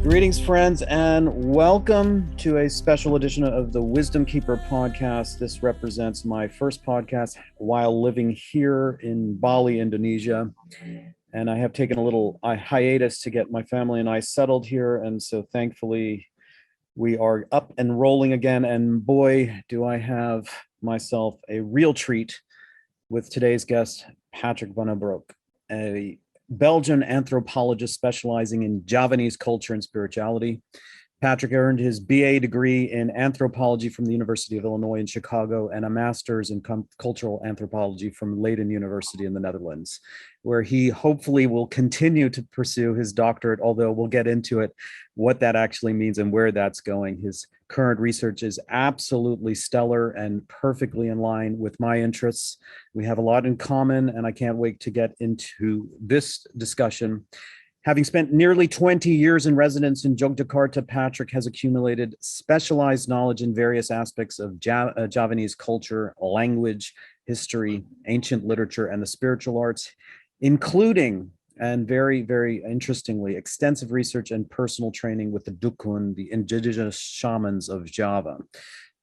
Greetings, friends, and welcome to a special edition of the Wisdom Keeper podcast. This represents my first podcast while living here in Bali, Indonesia. And I have taken a little hiatus to get my family and I settled here. And so thankfully, we are up and rolling again. And boy, do I have myself a real treat with today's guest, Patrick Vanhoebrouk, a Belgian anthropologist specializing in Javanese culture and spirituality. Patrick earned his BA degree in anthropology from the University of Illinois in Chicago and a master's in cultural anthropology from Leiden University in the Netherlands, where he hopefully will continue to pursue his doctorate, although we'll get into it, what that actually means and where that's going. His current research is absolutely stellar and perfectly in line with my interests. We have a lot in common, and I can't wait to get into this discussion. Having spent nearly 20 years in residence in Yogyakarta, Patrick has accumulated specialized knowledge in various aspects of Javanese culture, language, history, ancient literature, and the spiritual arts, including, and very, very interestingly, extensive research and personal training with the Dukun, the indigenous shamans of Java.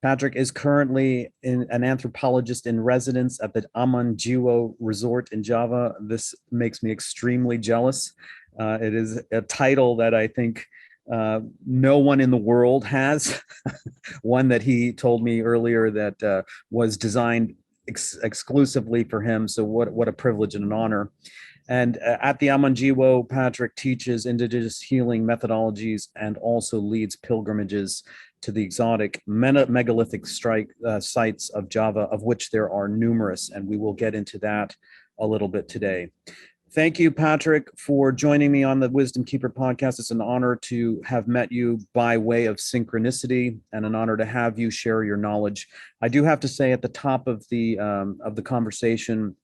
Patrick is currently an anthropologist in residence at the Amanjiwo resort in Java. This makes me extremely jealous. It is a title that I think no one in the world has. One that he told me earlier that was designed exclusively for him. So what a privilege and an honor. And at the Amanjiwo, Patrick teaches indigenous healing methodologies and also leads pilgrimages to the exotic megalithic sites of Java, of which there are numerous, and we will get into that a little bit today. Thank you, Patrick, for joining me on the Wisdom Keeper podcast. It's an honor to have met you by way of synchronicity and an honor to have you share your knowledge. I do have to say at the top of the conversation,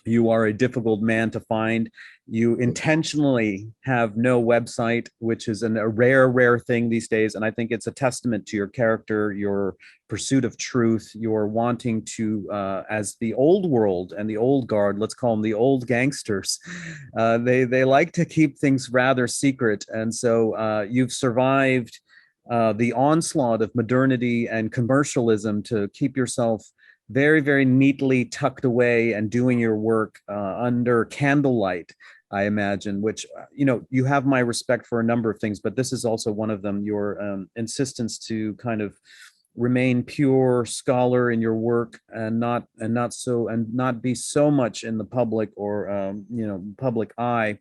you are a difficult man to find. You intentionally have no website, which is a rare thing these days. And I think it's a testament to your character, your pursuit of truth, your wanting to, as the old world and the old guard, let's call them the old gangsters, they like to keep things rather secret. And so you've survived the onslaught of modernity and commercialism to keep yourself very, very neatly tucked away and doing your work under candlelight, I imagine, which, you have my respect for a number of things, but this is also one of them, your insistence to kind of remain pure scholar in your work and not be so much in the public or, public eye.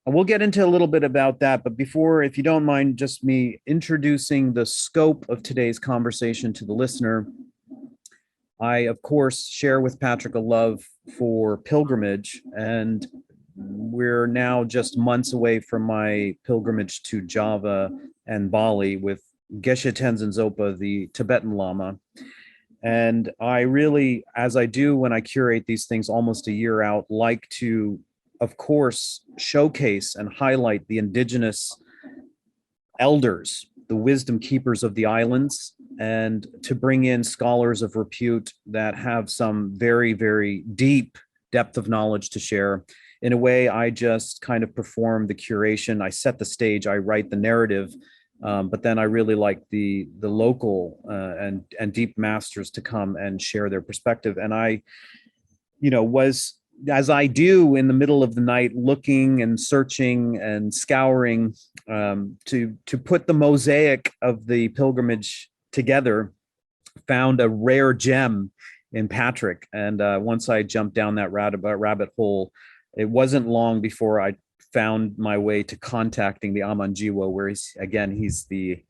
We'll get into a little bit about that, but before, if you don't mind, just me introducing the scope of today's conversation to the listener. I, of course, share with Patrick a love for pilgrimage, and we're now just months away from my pilgrimage to Java and Bali with Geshe Tenzin Zopa, the Tibetan Lama. And I really, as I do when I curate these things almost a year out, like to, of course, showcase and highlight the indigenous elders, the wisdom keepers of the islands, and to bring in scholars of repute that have some very, very deep depth of knowledge to share. In a way, I just kind of perform the curation. I set the stage, I write the narrative, but then I really like the local and deep masters to come and share their perspective. And I, was, as I do in the middle of the night, looking and searching and scouring to put the mosaic of the pilgrimage together, found a rare gem in Patrick. And once I jumped down that rabbit hole, it wasn't long before I found my way to contacting the Amanjiwo, where he's the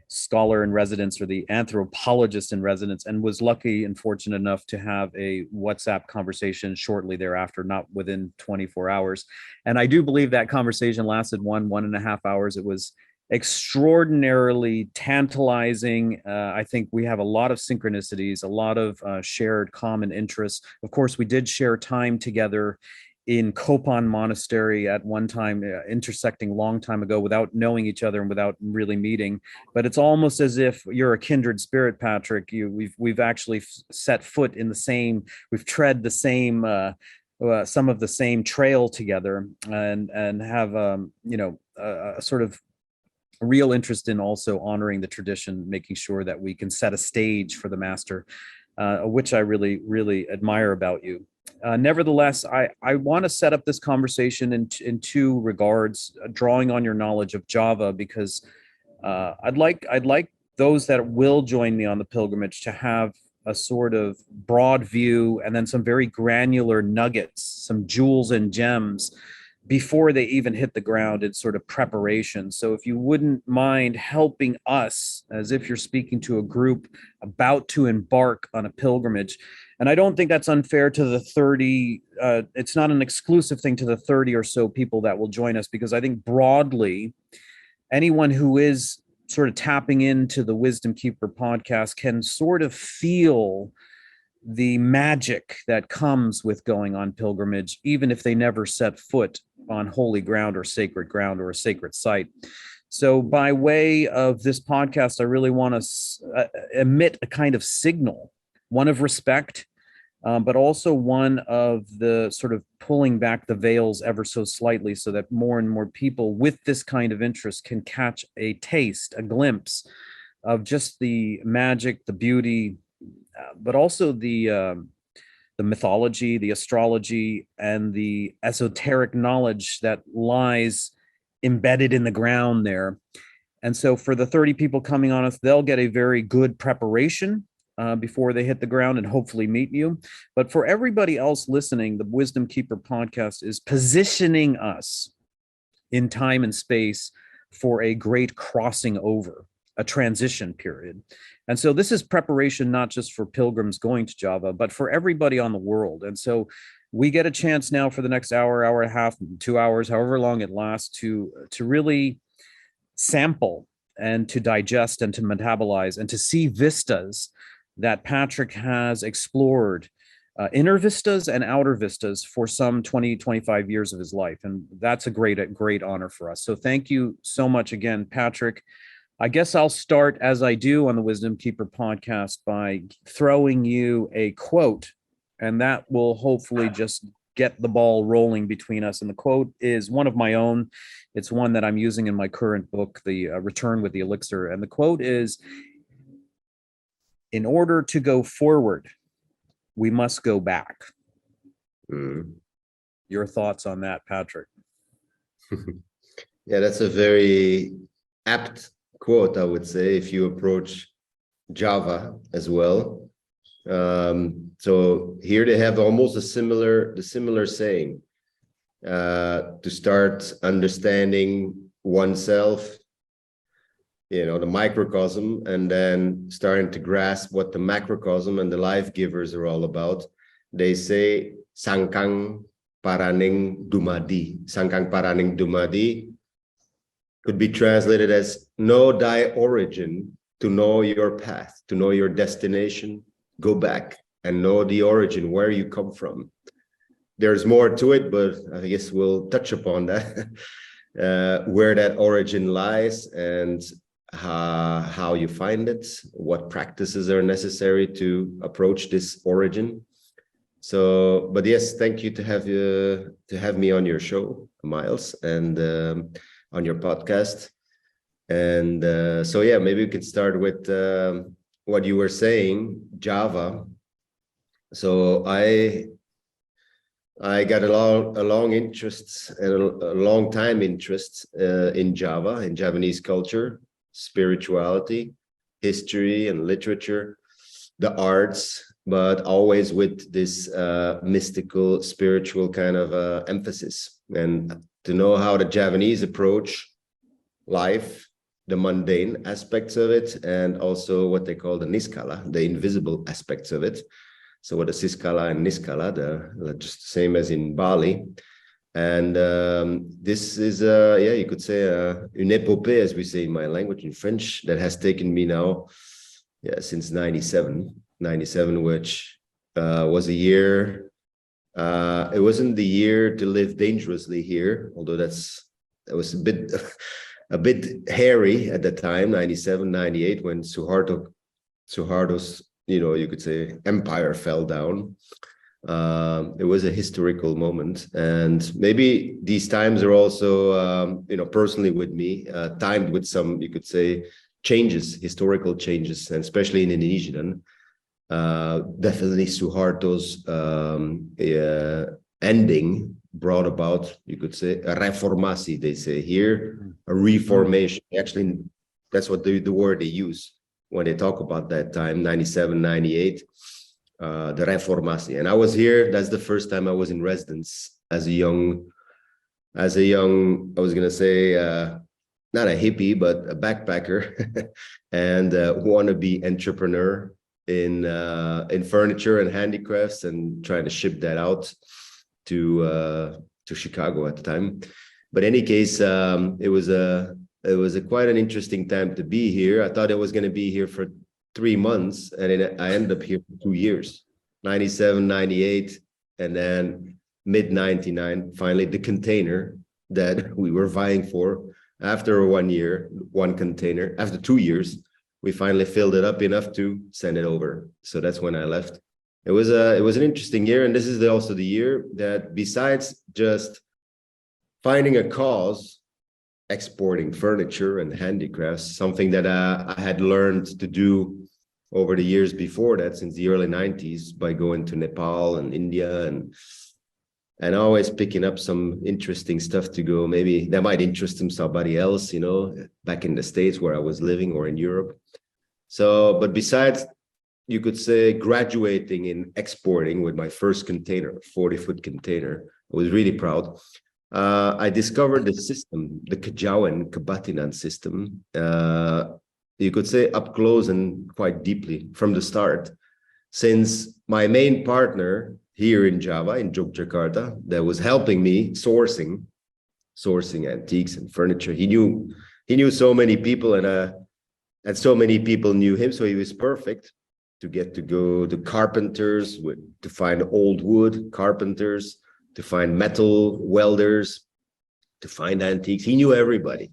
scholar in residence or the anthropologist in residence, and was lucky and fortunate enough to have a WhatsApp conversation shortly thereafter, not within 24 hours. And I do believe that conversation lasted 1.5 hours. It was extraordinarily tantalizing. I think we have a lot of synchronicities, a lot of shared common interests. Of course, we did share time together in Kopan Monastery at one time, intersecting a long time ago without knowing each other and without really meeting. But it's almost as if you're a kindred spirit, Patrick. We've actually set foot in the same, we've tread the same some of the same trail together, and have a sort of real interest in also honoring the tradition, making sure that we can set a stage for the master, which I really, really admire about you. Nevertheless, I want to set up this conversation in two regards, drawing on your knowledge of Java, because I'd like those that will join me on the pilgrimage to have a sort of broad view, and then some very granular nuggets, some jewels and gems before they even hit the ground in sort of preparation. So if you wouldn't mind helping us, as if you're speaking to a group about to embark on a pilgrimage. And I don't think that's unfair to the 30, it's not an exclusive thing to the 30 or so people that will join us, because I think broadly, anyone who is sort of tapping into the Wisdom Keeper podcast can sort of feel the magic that comes with going on pilgrimage, even if they never set foot on holy ground or a sacred site. So by way of this podcast, I really want to emit a kind of signal, one of respect, but also one of the sort of pulling back the veils ever so slightly, so that more and more people with this kind of interest can catch a taste, a glimpse of just the magic, the beauty, but also the mythology, the astrology, and the esoteric knowledge that lies embedded in the ground there. And so for the 30 people coming on us, they'll get a very good preparation before they hit the ground and hopefully meet you. But for everybody else listening, the Wisdom Keeper podcast is positioning us in time and space for a great crossing over, a transition period. And so this is preparation, not just for pilgrims going to Java, but for everybody on the world. And so we get a chance now for the next hour, hour and a half, 2 hours, however long it lasts, to really sample and to digest and to metabolize and to see vistas that Patrick has explored, inner vistas and outer vistas, for some 20, 25 years of his life. And that's a great honor for us. So thank you so much again, Patrick. I guess I'll start, as I do on the Wisdom Keeper podcast, by throwing you a quote, and that will hopefully just get the ball rolling between us. And the quote is one of my own. It's one that I'm using in my current book, The Return with the Elixir. And the quote is, "In order to go forward, we must go back." Your thoughts on that, Patrick? Yeah, that's a very apt quote, I would say, if you approach Java as well. So here they have almost the similar saying, to start understanding oneself, the microcosm, and then starting to grasp what the macrocosm and the life givers are all about. They say Sangkang Paraning Dumadi. Sangkang Paraning Dumadi could be translated as know thy origin, to know your path, to know your destination. Go back and know the origin, where you come from. There's more to it, but I guess we'll touch upon that, where that origin lies and how you find it, what practices are necessary to approach this origin. So, but yes, thank you to have me on your show, Miles, and on your podcast. And so yeah, maybe we can start with what you were saying, Java. So I got a long interest and a long time interest in Java, in Javanese culture, spirituality, history and literature, the arts, but always with this mystical, spiritual kind of emphasis. And to know how the Javanese approach life, the mundane aspects of it, and also what they call the niskala, the invisible aspects of it. So what the siskala and niskala, they're just the same as in Bali. And this is, you could say, une épopée, as we say in my language, in French, that has taken me now, since 97, which was a year. It wasn't the year to live dangerously here, although that was a bit hairy at the time, 97, 98, when Suharto's, you could say, empire fell down. It was a historical moment, and maybe these times are also, personally with me, timed with some, you could say, changes, historical changes, and especially in Indonesian. Definitely Suharto's ending brought about, you could say, a reformasi, they say here, a reformation. Actually, that's what the word they use when they talk about that time, 97, 98, the reformasi. And I was here, that's the first time I was in residence as a young, I was going to say, not a hippie, but a backpacker and wannabe entrepreneur in furniture and handicrafts, and trying to ship that out to Chicago at the time. But in any case, it was a quite an interesting time to be here. I thought I was going to be here for 3 months, and then I ended up here for 2 years, 97, 98, and then mid 99, finally the container that we were vying for. After 1 year, one container, after 2 years, we finally filled it up enough to send it over. So that's when I left. It was an interesting year, and this is also the year that, besides just finding a cause, exporting furniture and handicrafts, something that I had learned to do over the years before that, since the early 90s, by going to Nepal and India and always picking up some interesting stuff to go, maybe that might interest somebody else, back in the States where I was living, or in Europe. So, but besides, you could say, graduating in exporting with my first container, 40-foot container, I was really proud. I discovered the system, the Kejawen Kebatinan system, you could say up close and quite deeply from the start, since my main partner here in Java, in Yogyakarta, that was helping me sourcing antiques and furniture. He knew so many people, and so many people knew him, so he was perfect to get to go to carpenters, to find old wood carpenters, to find metal welders, to find antiques. He knew everybody,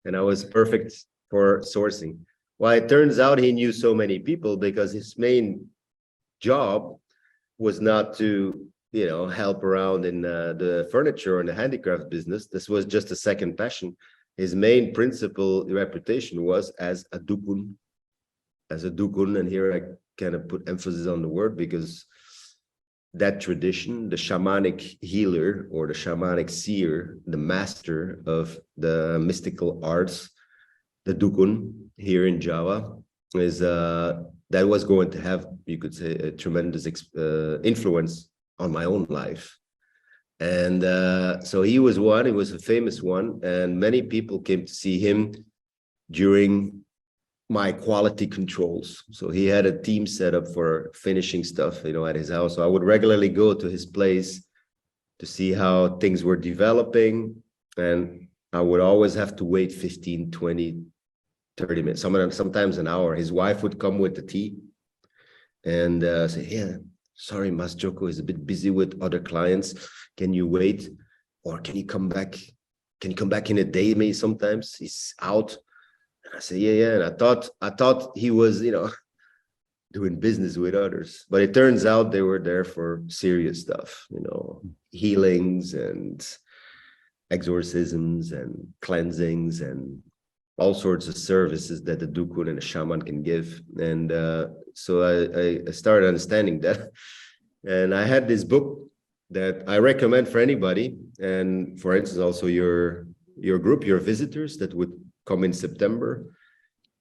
and I was perfect for sourcing. Well, it turns out he knew so many people because his main job was not to, help around in the furniture and the handicraft business. This was just a second passion. His main principal reputation was as a Dukun. And here I kind of put emphasis on the word, because that tradition, the shamanic healer or the shamanic seer, the master of the mystical arts, the Dukun here in Java, is that was going to have, you could say, a tremendous influence on my own life. And so he was a famous one, and many people came to see him during my quality controls. So he had a team set up for finishing stuff, at his house. So I would regularly go to his place to see how things were developing, and I would always have to wait 15, 20, 30 minutes, sometimes an hour. His wife would come with the tea and say, "Yeah, sorry, Mas Joko is a bit busy with other clients. Can you wait? Or can you come back? Can you come back in a day, maybe sometimes? He's out." And I say, yeah. And I thought he was, doing business with others. But it turns out they were there for serious stuff, healings and exorcisms and cleansings and all sorts of services that the Dukun and the shaman can give. And so I started understanding that. And I had this book that I recommend for anybody. And for instance, also your group, your visitors that would come in September.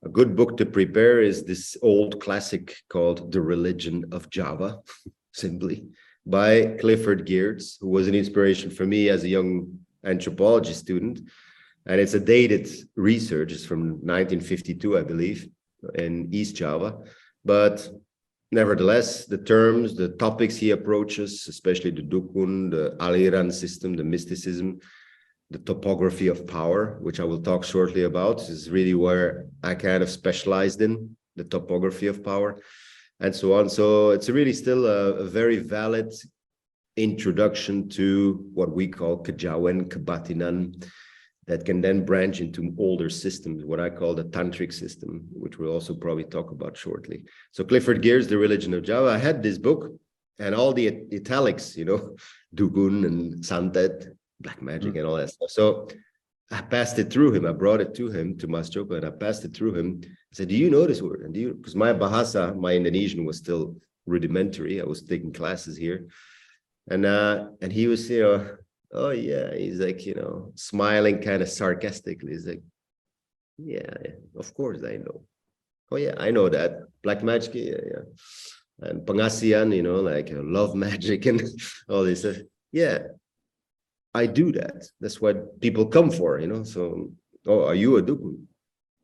A good book to prepare is this old classic called The Religion of Java, simply, by Clifford Geertz, who was an inspiration for me as a young anthropology student. And it's a dated research. It's from 1952, I believe, in East Java. But nevertheless, the terms, the topics he approaches, especially the Dukun, the aliran system, the mysticism, the topography of power, which I will talk shortly about, is really where I kind of specialized in, the topography of power, and so on. So it's really still a very valid introduction to what we call Kejawen, Kebatinan, that can then branch into older systems, what I call the tantric system, which we'll also probably talk about shortly. So Clifford Geertz, The Religion of Java. I had this book, and all the italics, Dukun and Santet, black magic and all that stuff. So I passed it through him. I brought it to him, to Mas Joko, and I passed it through him. I said, do you know this word? And because my Bahasa, my Indonesian was still rudimentary. I was taking classes here. And he was, oh yeah, he's like, smiling kind of sarcastically. He's like, yeah, of course I know. Oh yeah, I know that. Black magic, yeah. And pengasian, like love magic and all this stuff. Yeah, I do that. That's what people come for, So, oh, are you a Dukun?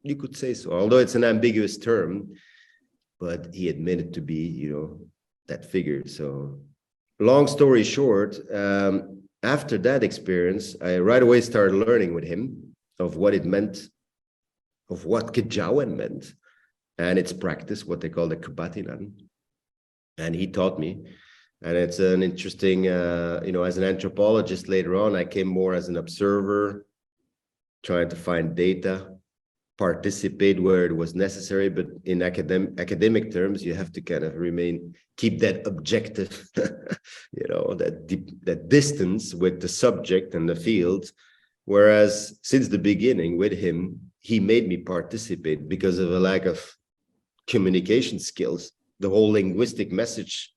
You could say so, although it's an ambiguous term, but he admitted to be, that figure. So, long story short, after that experience, I right away started learning with him of what it meant, of what Kejawen meant, and its practice, what they call the Kebatinan. And he taught me. And it's an interesting, as an anthropologist later on, I came more as an observer, trying to find data, participate where it was necessary. But in academic terms, you have to kind of keep that objective, that distance with the subject and the field. Whereas since the beginning with him, he made me participate because of a lack of communication skills. The whole linguistic message,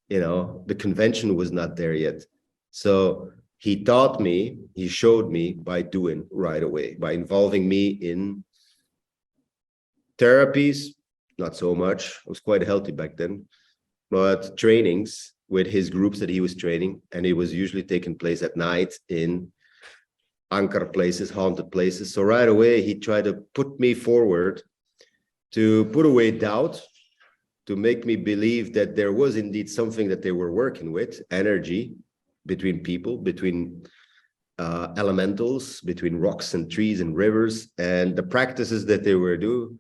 the convention was not there yet. So he taught me, he showed me by doing right away, by involving me in therapies, not so much. I was quite healthy back then, but trainings with his groups that he was training, and it was usually taking place at night in Angkar places, haunted places. So right away, he tried to put me forward to put away doubt, to make me believe that there was indeed something that they were working with, energy between people, between elementals, between rocks and trees and rivers, and the practices that they were doing,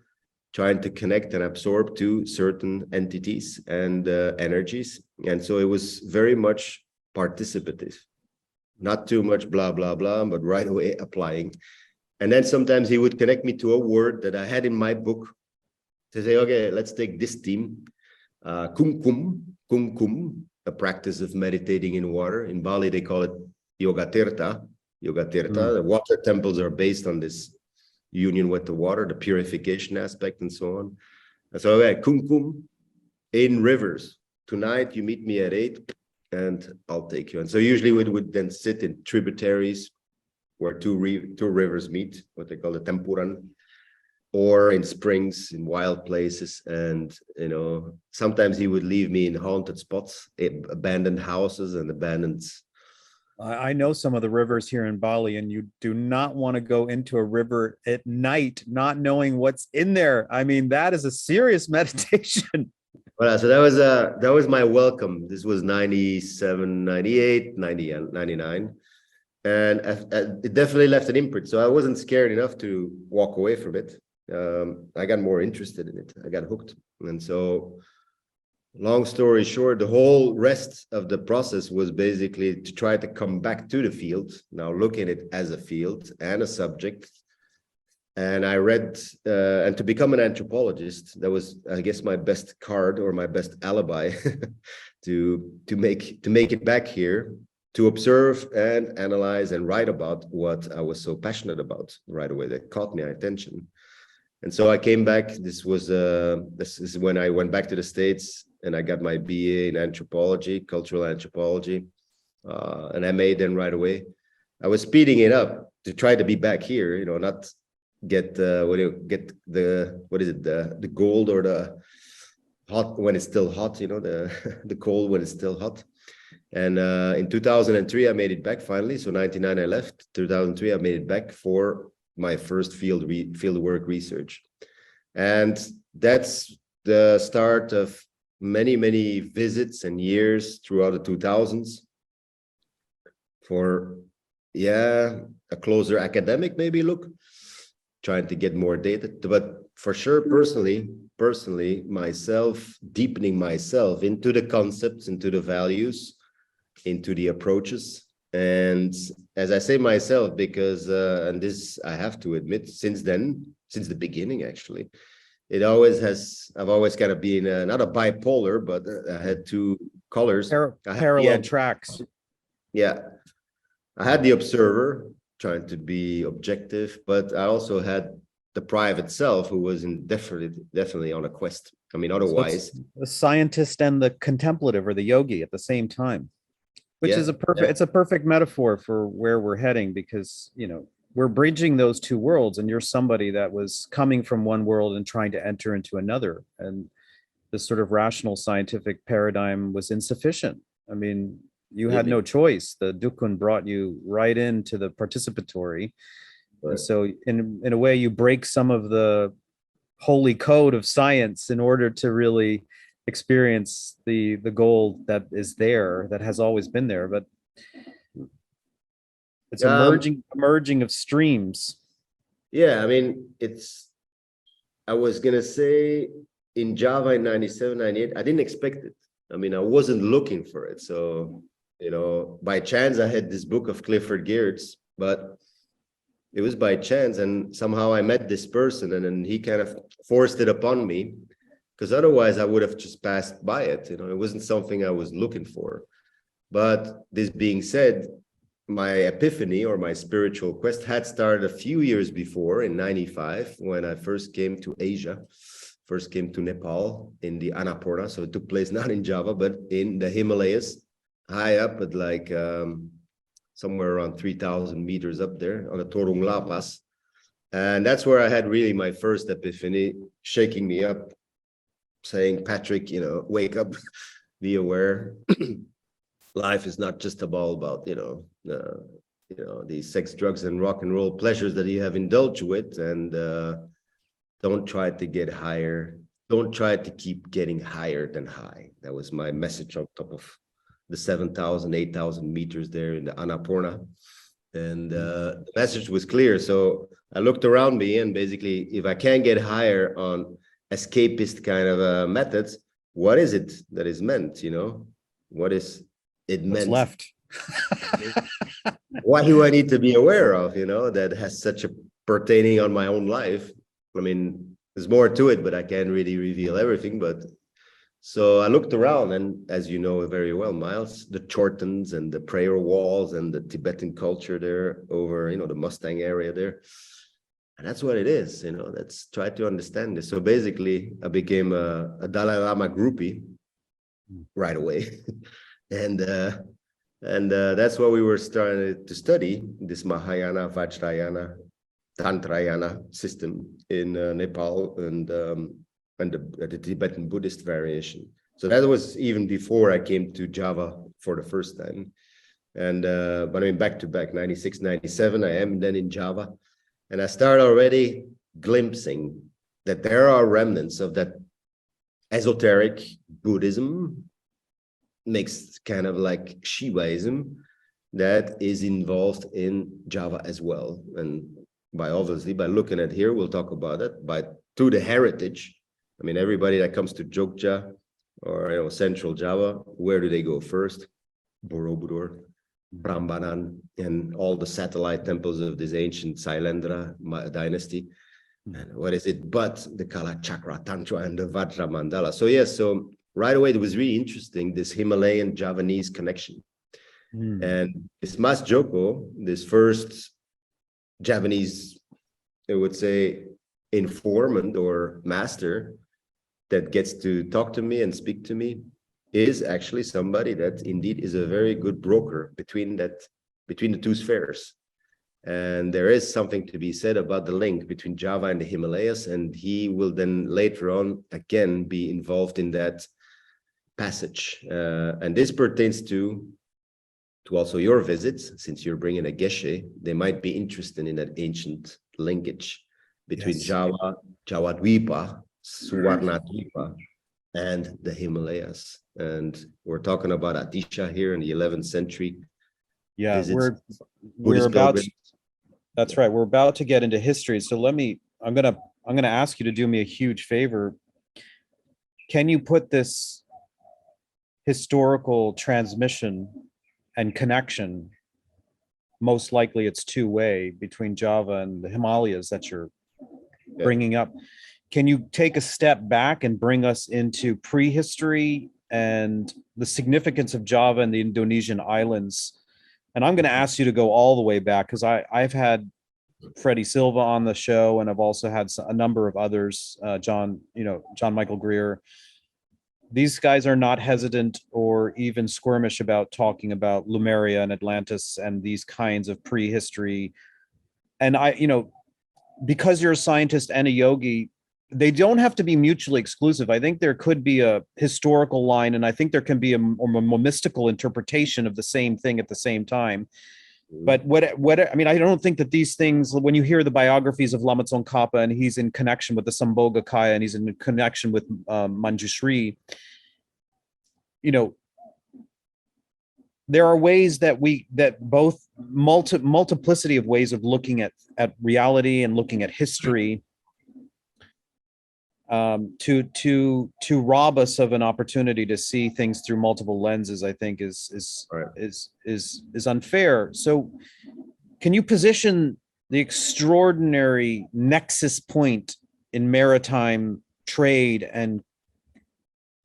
trying to connect and absorb to certain entities and energies. And so it was very much participative, not too much blah, blah, blah, but right away applying. And then sometimes he would connect me to a word that I had in my book, to say, okay, let's take this theme, kumkum, a practice of meditating in water. In Bali, they call it yoga tirta. The water temples are based on this union with the water, the purification aspect and so on. And so, okay, kumkum in rivers. Tonight, you meet me at 8 and I'll take you. And so usually we would then sit in tributaries where two rivers meet, what they call the tempuran, or in springs, in wild places. And, sometimes he would leave me in haunted spots, abandoned houses and abandoned. I know some of the rivers here in Bali, and you do not want to go into a river at night, not knowing what's in there. I mean, that is a serious meditation. Well, so that was my welcome. This was 97, 98, 90, 99. And it definitely left an imprint. So I wasn't scared enough to walk away from it. I got more interested in it. I got hooked. And so, long story short, the whole rest of the process was basically to try to come back to the field, now look at it as a field and a subject. And I read, and to become an anthropologist, that was, I guess, my best card or my best alibi to make it back here, to observe and analyze and write about what I was so passionate about right away, that caught my attention. And so I came back. This is when I went back to the States and I got my BA in anthropology, cultural anthropology, and MA then right away. I was speeding it up to try to be back here, not get the gold or the hot when it's still hot, the cold when it's still hot. And in 2003, I made it back finally. So 99, I left. 2003, I made it back for my first fieldwork research. And that's the start of many, many visits and years throughout the 2000s for, a closer academic maybe look, trying to get more data. But for sure, personally, myself, deepening myself into the concepts, into the values, into the approaches. And as I say myself, because, and this I have to admit, since the beginning, actually, I've always kind of been not a bipolar, but I had two colors. Parallel tracks. Yeah, I had the observer trying to be objective, but I also had the private self who was definitely on a quest. I mean, otherwise, so the scientist and the contemplative or the yogi at the same time, which is it's a perfect metaphor for where we're heading, because, you know, we're bridging those two worlds, and you're somebody that was coming from one world and trying to enter into another. And this sort of rational scientific paradigm was insufficient. I mean, you had no choice. The Dukun brought you right into the participatory. Right. And so in a way, you break some of the holy code of science in order to really experience the gold that is there, that has always been there. But it's a merging of streams. Yeah, I mean, I was gonna say in Java in 97, 98, I didn't expect it. I mean, I wasn't looking for it. So, you know, by chance, I had this book of Clifford Geertz, but it was by chance. And somehow I met this person, and then he kind of forced it upon me, because otherwise I would have just passed by it. You know, it wasn't something I was looking for. But this being said, my epiphany or my spiritual quest had started a few years before, in 95, when I first came to Asia. First came to Nepal in the Annapurna. So it took place not in Java, but in the Himalayas, high up at like somewhere around 3,000 meters up there on the Torung La Pass. And that's where I had really my first epiphany, shaking me up, saying, Patrick, you know, wake up, be aware. Life is not just all about, you know, these sex, drugs, and rock and roll pleasures that you have indulged with. And don't try to get higher. Don't try to keep getting higher than high. That was my message on top of the 7,000, 8,000 meters there in the Annapurna. And the message was clear. So I looked around me, and basically, if I can't get higher on escapist kind of methods, what is it that is meant, you know? What is it meant? What's left? What do I need to be aware of, you know, that has such a pertaining on my own life? I mean, there's more to it, but I can't really reveal everything. But so I looked around, and as you know very well, Miles, the Chortens and the prayer walls and the Tibetan culture there over, you know, the Mustang area there. And that's what it is, you know, let's try to understand this. So basically, I became a Dalai Lama groupie right away. and that's what we were starting to study, this Mahayana, Vajrayana, Tantrayana system in Nepal and the Tibetan Buddhist variation. So that was even before I came to Java for the first time. And but I mean, back to back, 96, 97, I am then in Java. And I start already glimpsing that there are remnants of that esoteric Buddhism, mixed kind of like Shivaism, that is involved in Java as well. And by looking at here, we'll talk about it, but through the heritage, I mean, everybody that comes to Jogja or, you know, Central Java, where do they go first? Borobudur, Prambanan, and all the satellite temples of this ancient Sailendra dynasty. And what is it but the Kala Chakra Tantra and the Vajra Mandala? So yes, so right away, it was really interesting, this Himalayan Javanese connection. And this Mas Joko, this first Javanese, I would say, informant or master that gets to talk to me and speak to me, is actually somebody that indeed is a very good broker between the two spheres. And there is something to be said about the link between Java and the Himalayas, and he will then later on again be involved in that passage. And this pertains to also your visits, since you're bringing a Geshe, they might be interested in that ancient linkage between Java, Jawadvipa, Suvarnadvipa, and the Himalayas. And we're talking about Atisha here in the 11th century. Yeah, we're about to, that's right. We're about to get into history. So I'm gonna ask you to do me a huge favor. Can you put this historical transmission and connection, most likely it's two-way, between Java and the Himalayas that you're bringing up? Can you take a step back and bring us into prehistory and the significance of Java and the Indonesian Islands. And I'm going to ask you to go all the way back, because I've had Freddie Silva on the show, and I've also had a number of others, John Michael Greer. These guys are not hesitant or even squirmish about talking about Lemuria and Atlantis and these kinds of prehistory. And because you're a scientist and a yogi, they don't have to be mutually exclusive. I think there could be a historical line, and I think there can be a more mystical interpretation of the same thing at the same time. But I don't think that these things, when you hear the biographies of Lama Tsongkhapa, and he's in connection with the Sambhogakaya, and he's in connection with Manjushri, there are ways that both multiplicity of ways of looking at reality and looking at history, to rob us of an opportunity to see things through multiple lenses, I think is unfair. So can you position the extraordinary nexus point in maritime trade and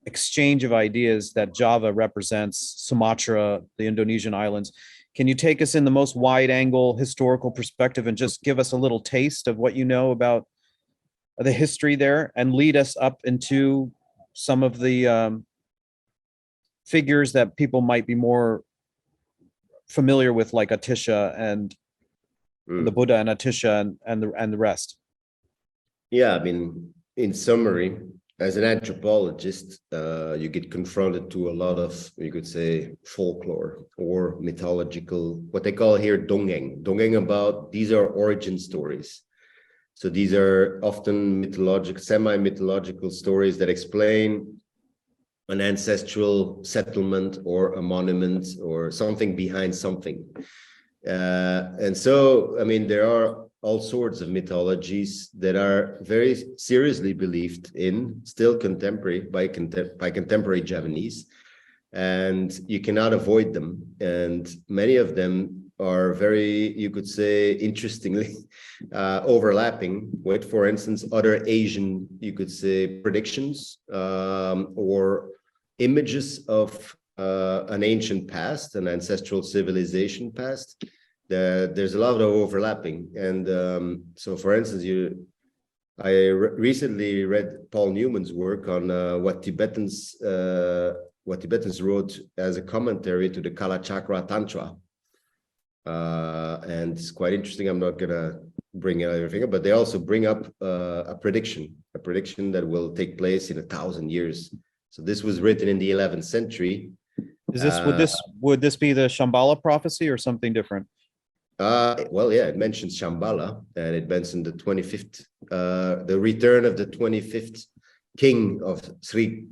exchange of ideas that Java represents, Sumatra, the Indonesian islands? Can you take us in the most wide angle historical perspective and just give us a little taste of what you know about the history there, and lead us up into some of the figures that people might be more familiar with, like Atisha and the Buddha and Atisha and the rest? Yeah, I mean, in summary, as an anthropologist, you get confronted to a lot of, you could say, folklore or mythological, what they call here dongeng about, these are origin stories. So these are often mythological, semi-mythological stories that explain an ancestral settlement or a monument or something behind something. And so, I mean, there are all sorts of mythologies that are very seriously believed in, still contemporary by contemporary Javanese, and you cannot avoid them. And many of them are very, you could say, interestingly overlapping with, for instance, other Asian, you could say, predictions or images of an ancient past, an ancestral civilization past. There's a lot of overlapping. And so, for instance, I recently read Paul Newman's work on what Tibetans wrote as a commentary to the Kalachakra Tantra. And it's quite interesting. I'm not gonna bring out everything, but they also bring up a prediction that will take place in 1,000 years. So this was written in the 11th century. Would this be the Shambhala prophecy or something different? Well, yeah, it mentions Shambhala, and it mentions the 25th, the return of the 25th king of Sri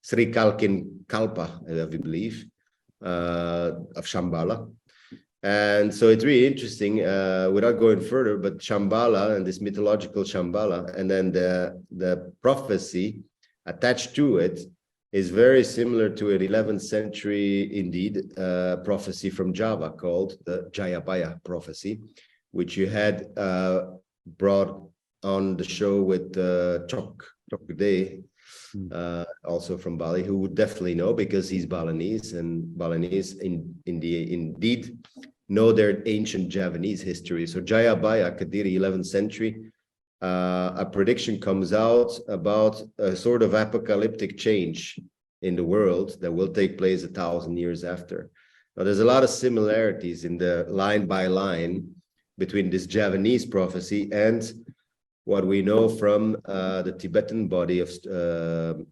Kalkin Kalpa, I believe, of Shambhala. And so it's really interesting, without going further, but Shambhala and this mythological Shambhala, and then the prophecy attached to it is very similar to an 11th century, indeed, prophecy from Java called the Jayabaya prophecy, which you had brought on the show with Chok Day, also from Bali, who would definitely know because he's Balinese, and Balinese indeed know their ancient Javanese history. So Jayabaya, Kadiri, 11th century, a prediction comes out about a sort of apocalyptic change in the world that will take place 1,000 years after. Now, there's a lot of similarities in the line by line between this Javanese prophecy and what we know from the Tibetan body of the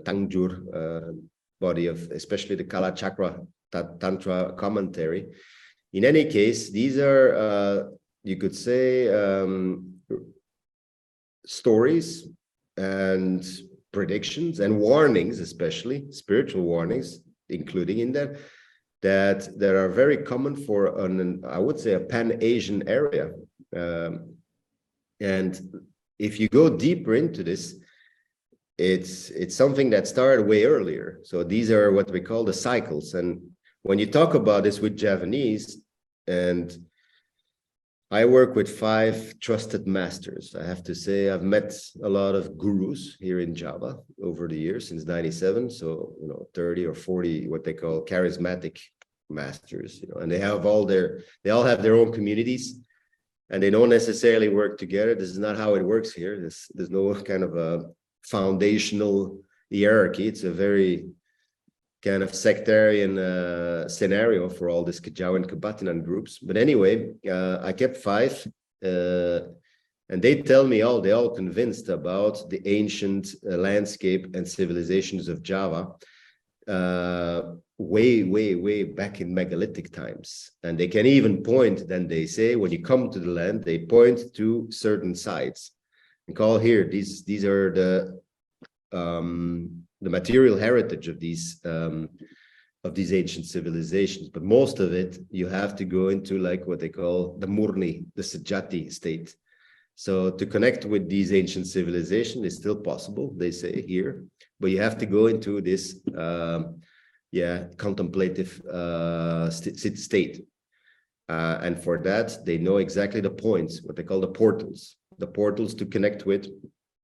Tangjur body of, especially the Kalachakra Tantra commentary. In any case, these are, you could say, stories and predictions and warnings, especially spiritual warnings, including in that are very common for I would say, a pan-Asian area. And if you go deeper into this, it's something that started way earlier. So these are what we call the cycles. And when you talk about this with Javanese, and I work with 5 trusted masters. I have to say I've met a lot of gurus here in Java over the years since 97. So, 30 or 40, what they call charismatic masters, and they all have their own communities, and they don't necessarily work together. This is not how it works here. There's no kind of a foundational hierarchy. It's a very kind of sectarian scenario for all these Kajau and Kabatinan groups. But anyway, I kept 5, and they tell me they all convinced about the ancient landscape and civilizations of Java way back in megalithic times. And they can even point, then they say, when you come to the land, they point to certain sites and call here, these are the material heritage of these ancient civilizations. But most of it, you have to go into like what they call the Murni, the Sajati state. So to connect with these ancient civilizations is still possible, they say here, but you have to go into this contemplative state. And for that, they know exactly the points, what they call the portals to connect with.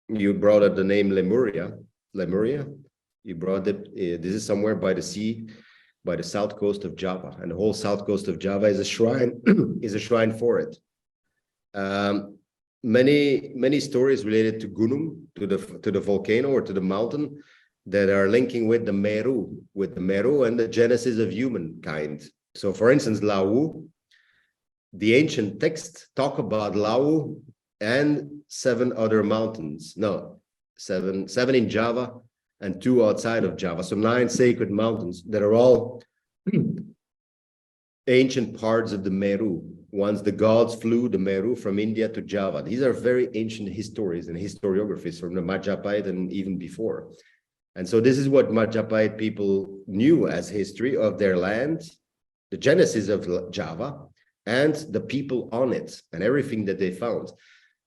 You brought up the name Lemuria. You brought it. This is somewhere by the sea, by the south coast of Java, and the whole south coast of Java is a shrine, for it. Many stories related to Gunung, to the volcano or to the mountain, that are linking with the Meru and the genesis of humankind. So, for instance, Lawu, the ancient texts talk about Lawu and 7 other mountains. No, seven in Java and 2 outside of Java. So 9 sacred mountains that are all ancient parts of the Meru. Once the gods flew the Meru from India to Java. These are very ancient histories and historiographies from the Majapahit and even before. And so this is what Majapahit people knew as history of their land, the genesis of Java, and the people on it, and everything that they found.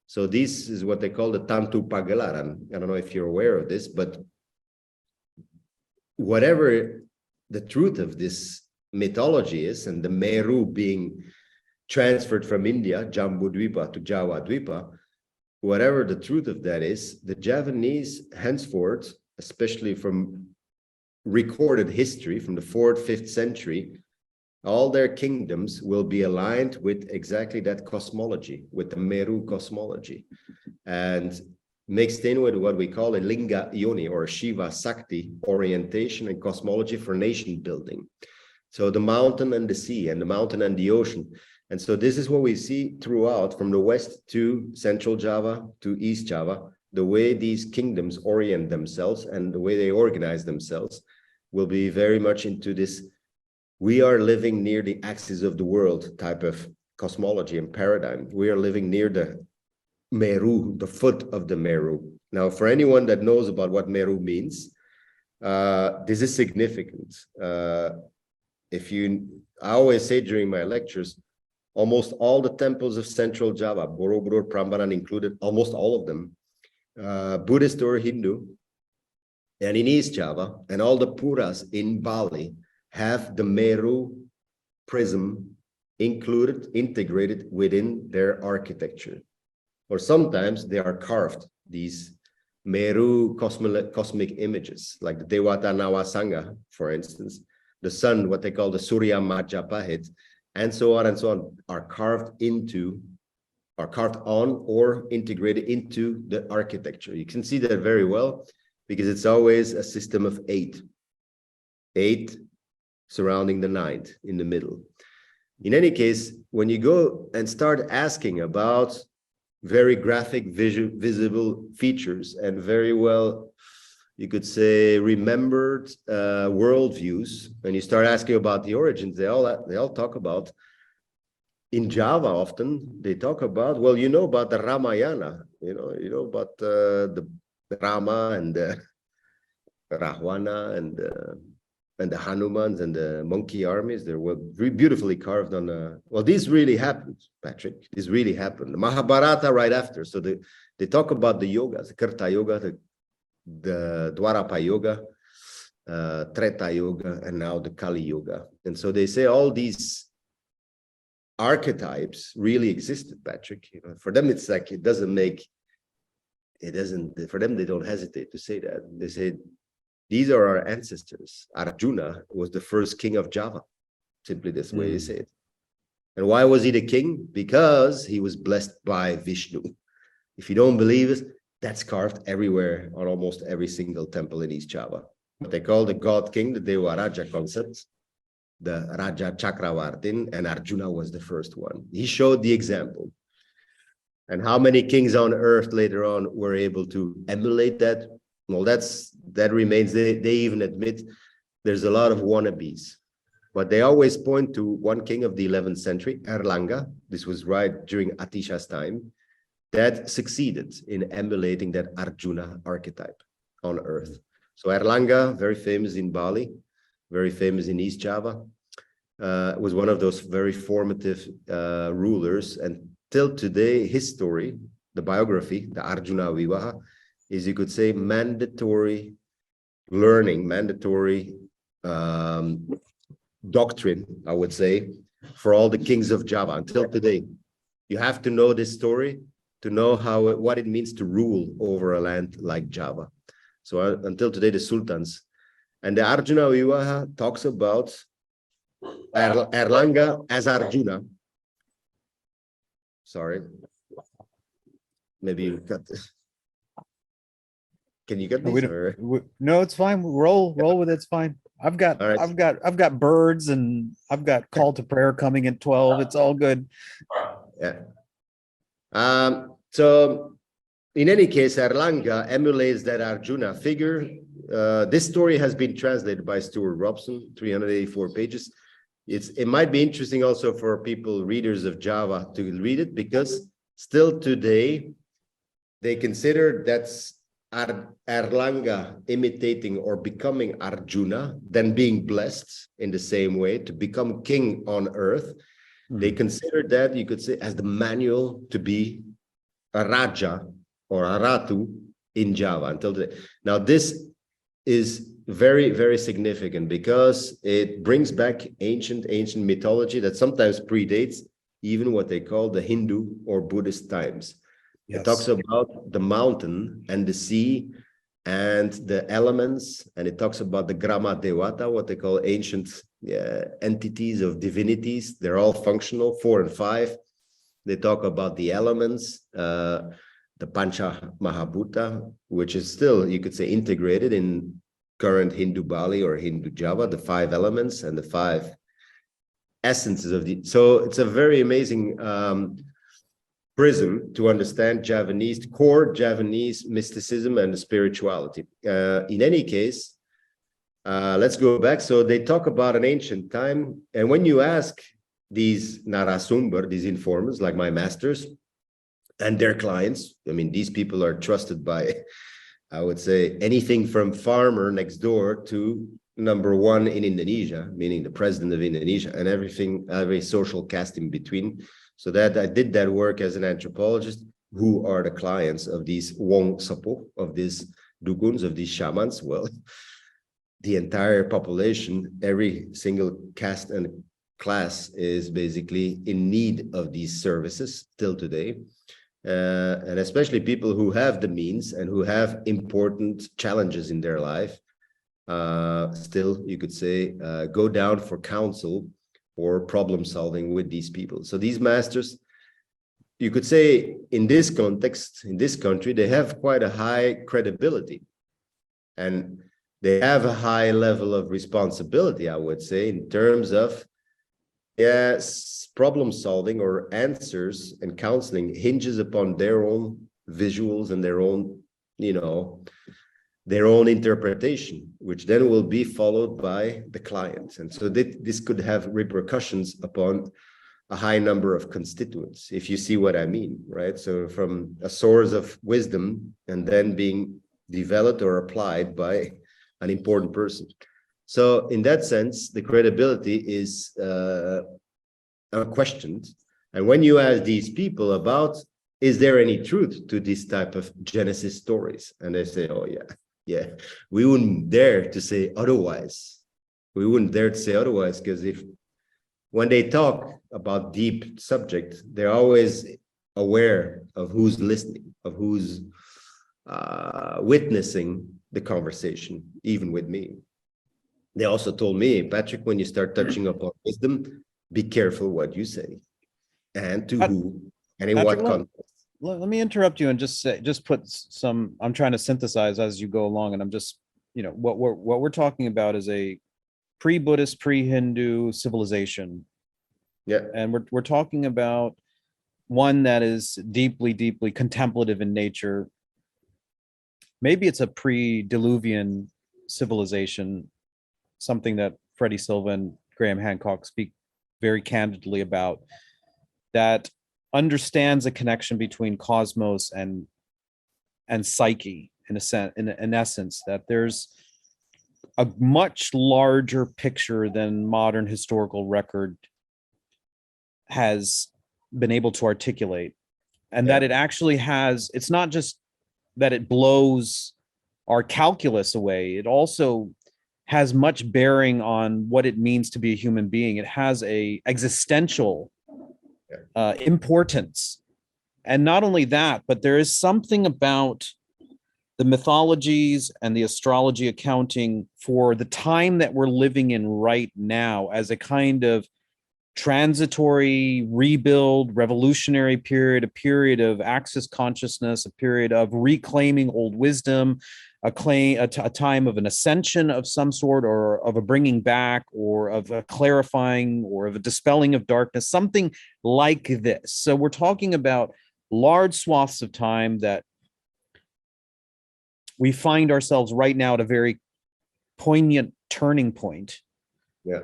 So this is what they call the Tantu Pagelaran. I don't know if you're aware of this, but whatever the truth of this mythology is, and the Meru being transferred from India, Jambudvipa to Java Dvipa, whatever the truth of that is, the Javanese henceforth, especially from recorded history from the 4th, 5th century, all their kingdoms will be aligned with exactly that cosmology, with the Meru cosmology, and mixed in with what we call a Linga Yoni or Shiva Sakti orientation and cosmology for nation building. So the mountain and the sea, and the mountain and the ocean. And so this is what we see throughout, from the west to central Java to East Java, the way these kingdoms orient themselves and the way they organize themselves will be very much into this, we are living near the axis of the world type of cosmology and paradigm. We are living near the Meru, the foot of the Meru. Now, for anyone that knows about what Meru means, this is significant. I always say during my lectures, almost all the temples of central Java, Borobudur, Prambanan included, almost all of them, Buddhist or Hindu, and in East Java, and all the puras in Bali have the Meru prism integrated within their architecture. Or sometimes they are carved, these Meru cosmic images, like the Dewata Nawasanga, for instance, the sun, what they call the Surya Majapahit, and so on, are carved on or integrated into the architecture. You can see that very well because it's always a system of 8 surrounding the 9th in the middle. In any case, when you go and start asking about very graphic visible features and very well, you could say, remembered worldviews, and you start asking about the origins, they all talk about, in Java often they talk about, well, about the Ramayana, you know about the Rama and the Rahwana and the Hanumans and the monkey armies. They were beautifully carved on well, this really happened, Patrick. This really happened. The Mahabharata right after. So they talk about the yogas, the Kirta Yoga, the Dwarapa Yoga, Treta Yoga, and now the Kali Yoga. And so they say all these archetypes really existed, Patrick. For them, it's like it doesn't, for them, they don't hesitate to say that. They say, these are our ancestors. Arjuna was the first king of Java. Simply this way they say it. And why was he the king? Because he was blessed by Vishnu. If you don't believe it, that's carved everywhere on almost every single temple in East Java. What they call the god king, the Dewa Raja concept, the Raja Chakravartin, and Arjuna was the first one. He showed the example. And how many kings on earth later on were able to emulate that? Well, that remains. They even admit there's a lot of wannabes. But they always point to one king of the 11th century, Erlanga. This was right during Atisha's time, that succeeded in emulating that Arjuna archetype on earth. So Erlanga, very famous in Bali, very famous in East Java, was one of those very formative rulers. And till today, his story, the biography, the Arjuna Vivaha, is, you could say, mandatory learning, mandatory doctrine, I would say, for all the kings of Java until today. You have to know this story to know what it means to rule over a land like Java. So until today, the sultans. And the Arjuna Vivaha talks about Erlanga as Arjuna. Sorry. Maybe you cut this. Can you get this? No, it's fine. Roll with it. It's fine. I've got birds, and I've got call to prayer coming at 12. It's all good. Yeah. So in any case, Erlanga emulates that Arjuna figure. This story has been translated by Stuart Robson, 384 pages. It might be interesting also for people, readers of Java, to read it, because still today they consider that's Erlanga imitating or becoming Arjuna, then being blessed in the same way to become king on earth. They consider that, you could say, as the manual to be a Raja or a Ratu in Java until today. Now, this is very, very significant because it brings back ancient mythology that sometimes predates even what they call the Hindu or Buddhist times. Yes. It talks about the mountain and the sea and the elements, and it talks about the Grama Devata, what they call ancient entities of divinities. They're all functional, 4 and 5. They talk about the elements, the Pancha Mahabhuta, which is still, you could say, integrated in current Hindu Bali or Hindu Java, the 5 elements and the 5 essences of the. So it's a very amazing prism to understand Javanese, core Javanese mysticism and spirituality. In any case, let's go back. So they talk about an ancient time. And when you ask these Narasumber, these informers, like my masters and their clients, I mean, these people are trusted by, I would say, anything from farmer next door to #1 in Indonesia, meaning the president of Indonesia, and every social caste in between. So that I did that work as an anthropologist. Who are the clients of these Wong Sapo, of these Dukuns, of these shamans? Well, the entire population, every single caste and class is basically in need of these services till today. And especially people who have the means and who have important challenges in their life, still, you could say, go down for counsel or problem solving with these people. So these masters, you could say, in this context, in this country, they have quite a high credibility. And they have a high level of responsibility, I would say, in terms of, yes, problem solving or answers and counseling hinges upon their own visuals and their own, their own interpretation, which then will be followed by the client. And so this could have repercussions upon a high number of constituents, if you see what I mean, right? So from a source of wisdom and then being developed or applied by an important person. So in that sense, the credibility is questioned. And when you ask these people about, is there any truth to this type of Genesis stories? And they say, oh, yeah, we wouldn't dare to say otherwise. We wouldn't dare to say otherwise, because if when they talk about deep subject, they're always aware of who's listening, of who's witnessing the conversation, even with me. They also told me, Patrick, when you start touching upon wisdom, be careful what you say and to who and in Patrick, what context. let me interrupt you and just put some, I'm trying to synthesize as you go along, and I'm just, what we're talking about is a pre-Buddhist, pre-Hindu civilization. Yeah. And we're talking about one that is deeply, deeply contemplative in nature. Maybe it's a pre-Diluvian civilization, something that Freddie Silva and Graham Hancock speak very candidly about, that understands a connection between cosmos and psyche, in a sense, in essence, that there's a much larger picture than modern historical record has been able to articulate, and that it actually has, it's not just that it blows our calculus away, it also has much bearing on what it means to be a human being. It has a existential importance. And not only that, but there is something about the mythologies and the astrology accounting for the time that we're living in right now as a kind of transitory rebuild, revolutionary period, a period of access consciousness, a period of reclaiming old wisdom, a time of an ascension of some sort, or of a bringing back, or of a clarifying, or of a dispelling of darkness, something like this. So we're talking about large swaths of time that we find ourselves right now at a very poignant turning point. Yeah.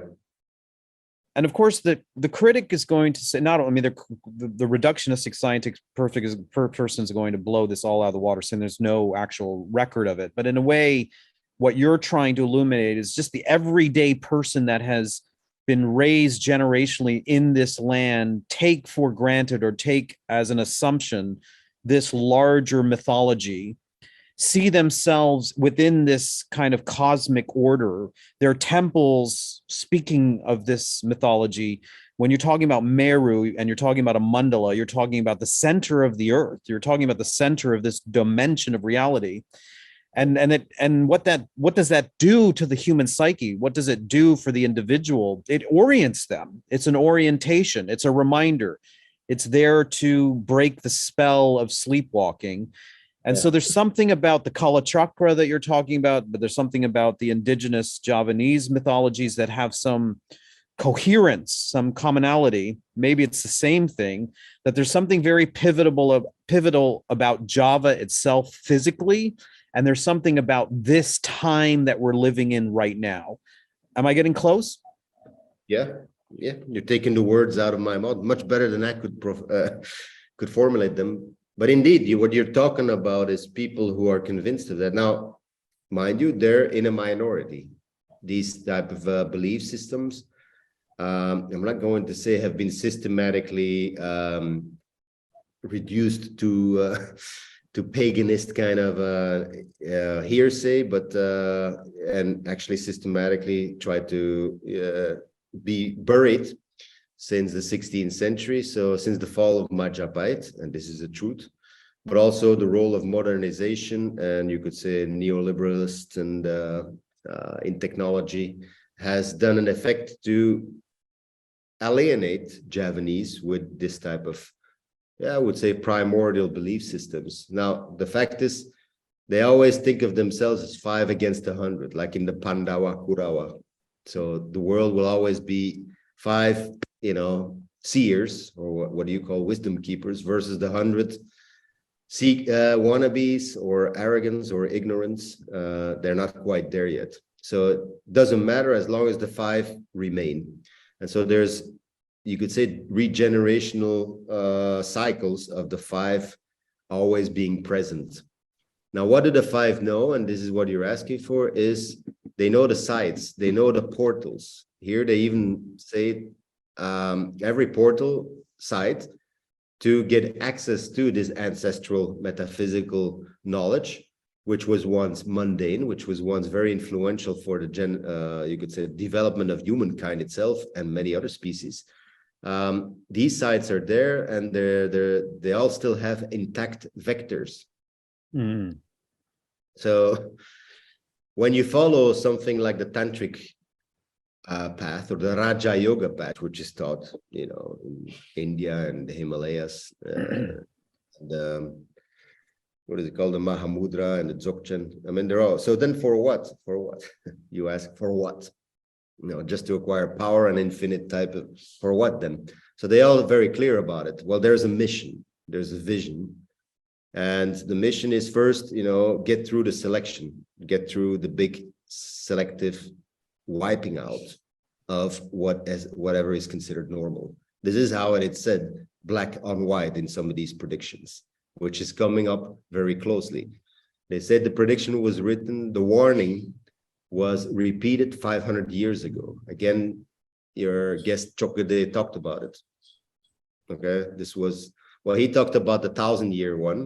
And of course, the critic is going to say, not, I mean, the reductionistic scientific person is going to blow this all out of the water, saying there's no actual record of it. But in a way, what you're trying to illuminate is just the everyday person that has been raised generationally in this land, take for granted or take as an assumption this larger mythology, see themselves within this kind of cosmic order. Their temples, speaking of this mythology, when you're talking about Meru and you're talking about a mandala, you're talking about the center of the earth. You're talking about the center of this dimension of reality. And what does that do to the human psyche? What does it do for the individual? It orients them. It's an orientation. It's a reminder. It's there to break the spell of sleepwalking. And so there's something about the Kala Chakra that you're talking about, but there's something about the indigenous Javanese mythologies that have some coherence, some commonality. Maybe it's the same thing, that there's something very pivotal about Java itself physically, and there's something about this time that we're living in right now. Am I getting close? Yeah, you're taking the words out of my mouth much better than I could formulate them. But indeed, what you're talking about is people who are convinced of that. Now, mind you, they're in a minority. These type of belief systems, I'm not going to say have been systematically reduced to paganist kind of hearsay, but and actually systematically try to be buried since the 16th century, so since the fall of Majapahit, and this is the truth, but also the role of modernization, and you could say neoliberalist and in technology has done an effect to alienate Javanese with this type of, I would say, primordial belief systems. Now, the fact is, they always think of themselves as 5 against 100, like in the Pandawa Kurawa. So the world will always be 5, seers, or what do you call wisdom keepers, versus the 100 wannabes or arrogance or ignorance. They're not quite there yet. So it doesn't matter as long as the 5 remain. And so there's, you could say, regenerational cycles of the 5 always being present. Now, what do the 5 know? And this is what you're asking for, is they know the sites, they know the portals. Here they even say every portal site, to get access to this ancestral metaphysical knowledge, which was once mundane, which was once very influential for the you could say development of humankind itself and many other species. These sites are there, and they all still have intact vectors. Mm. So when you follow something like the tantric path or the Raja Yoga path, which is taught, in India and the Himalayas, what is it called, the Mahamudra and the Dzogchen? I mean, they're all. So then, for what? For what? You ask, for what? Just to acquire power and infinite type of. For what then? So they all very clear about it. Well, there's a mission, there's a vision, and the mission is first, get through the selection, get through the big selective wiping out of whatever is considered normal. This is how it's said, black on white, in some of these predictions, which is coming up very closely. They said the prediction was written, the warning was repeated 500 years ago. Again, your guest Chokade talked about it. Okay, this was, well, he talked about the 1,000-year one,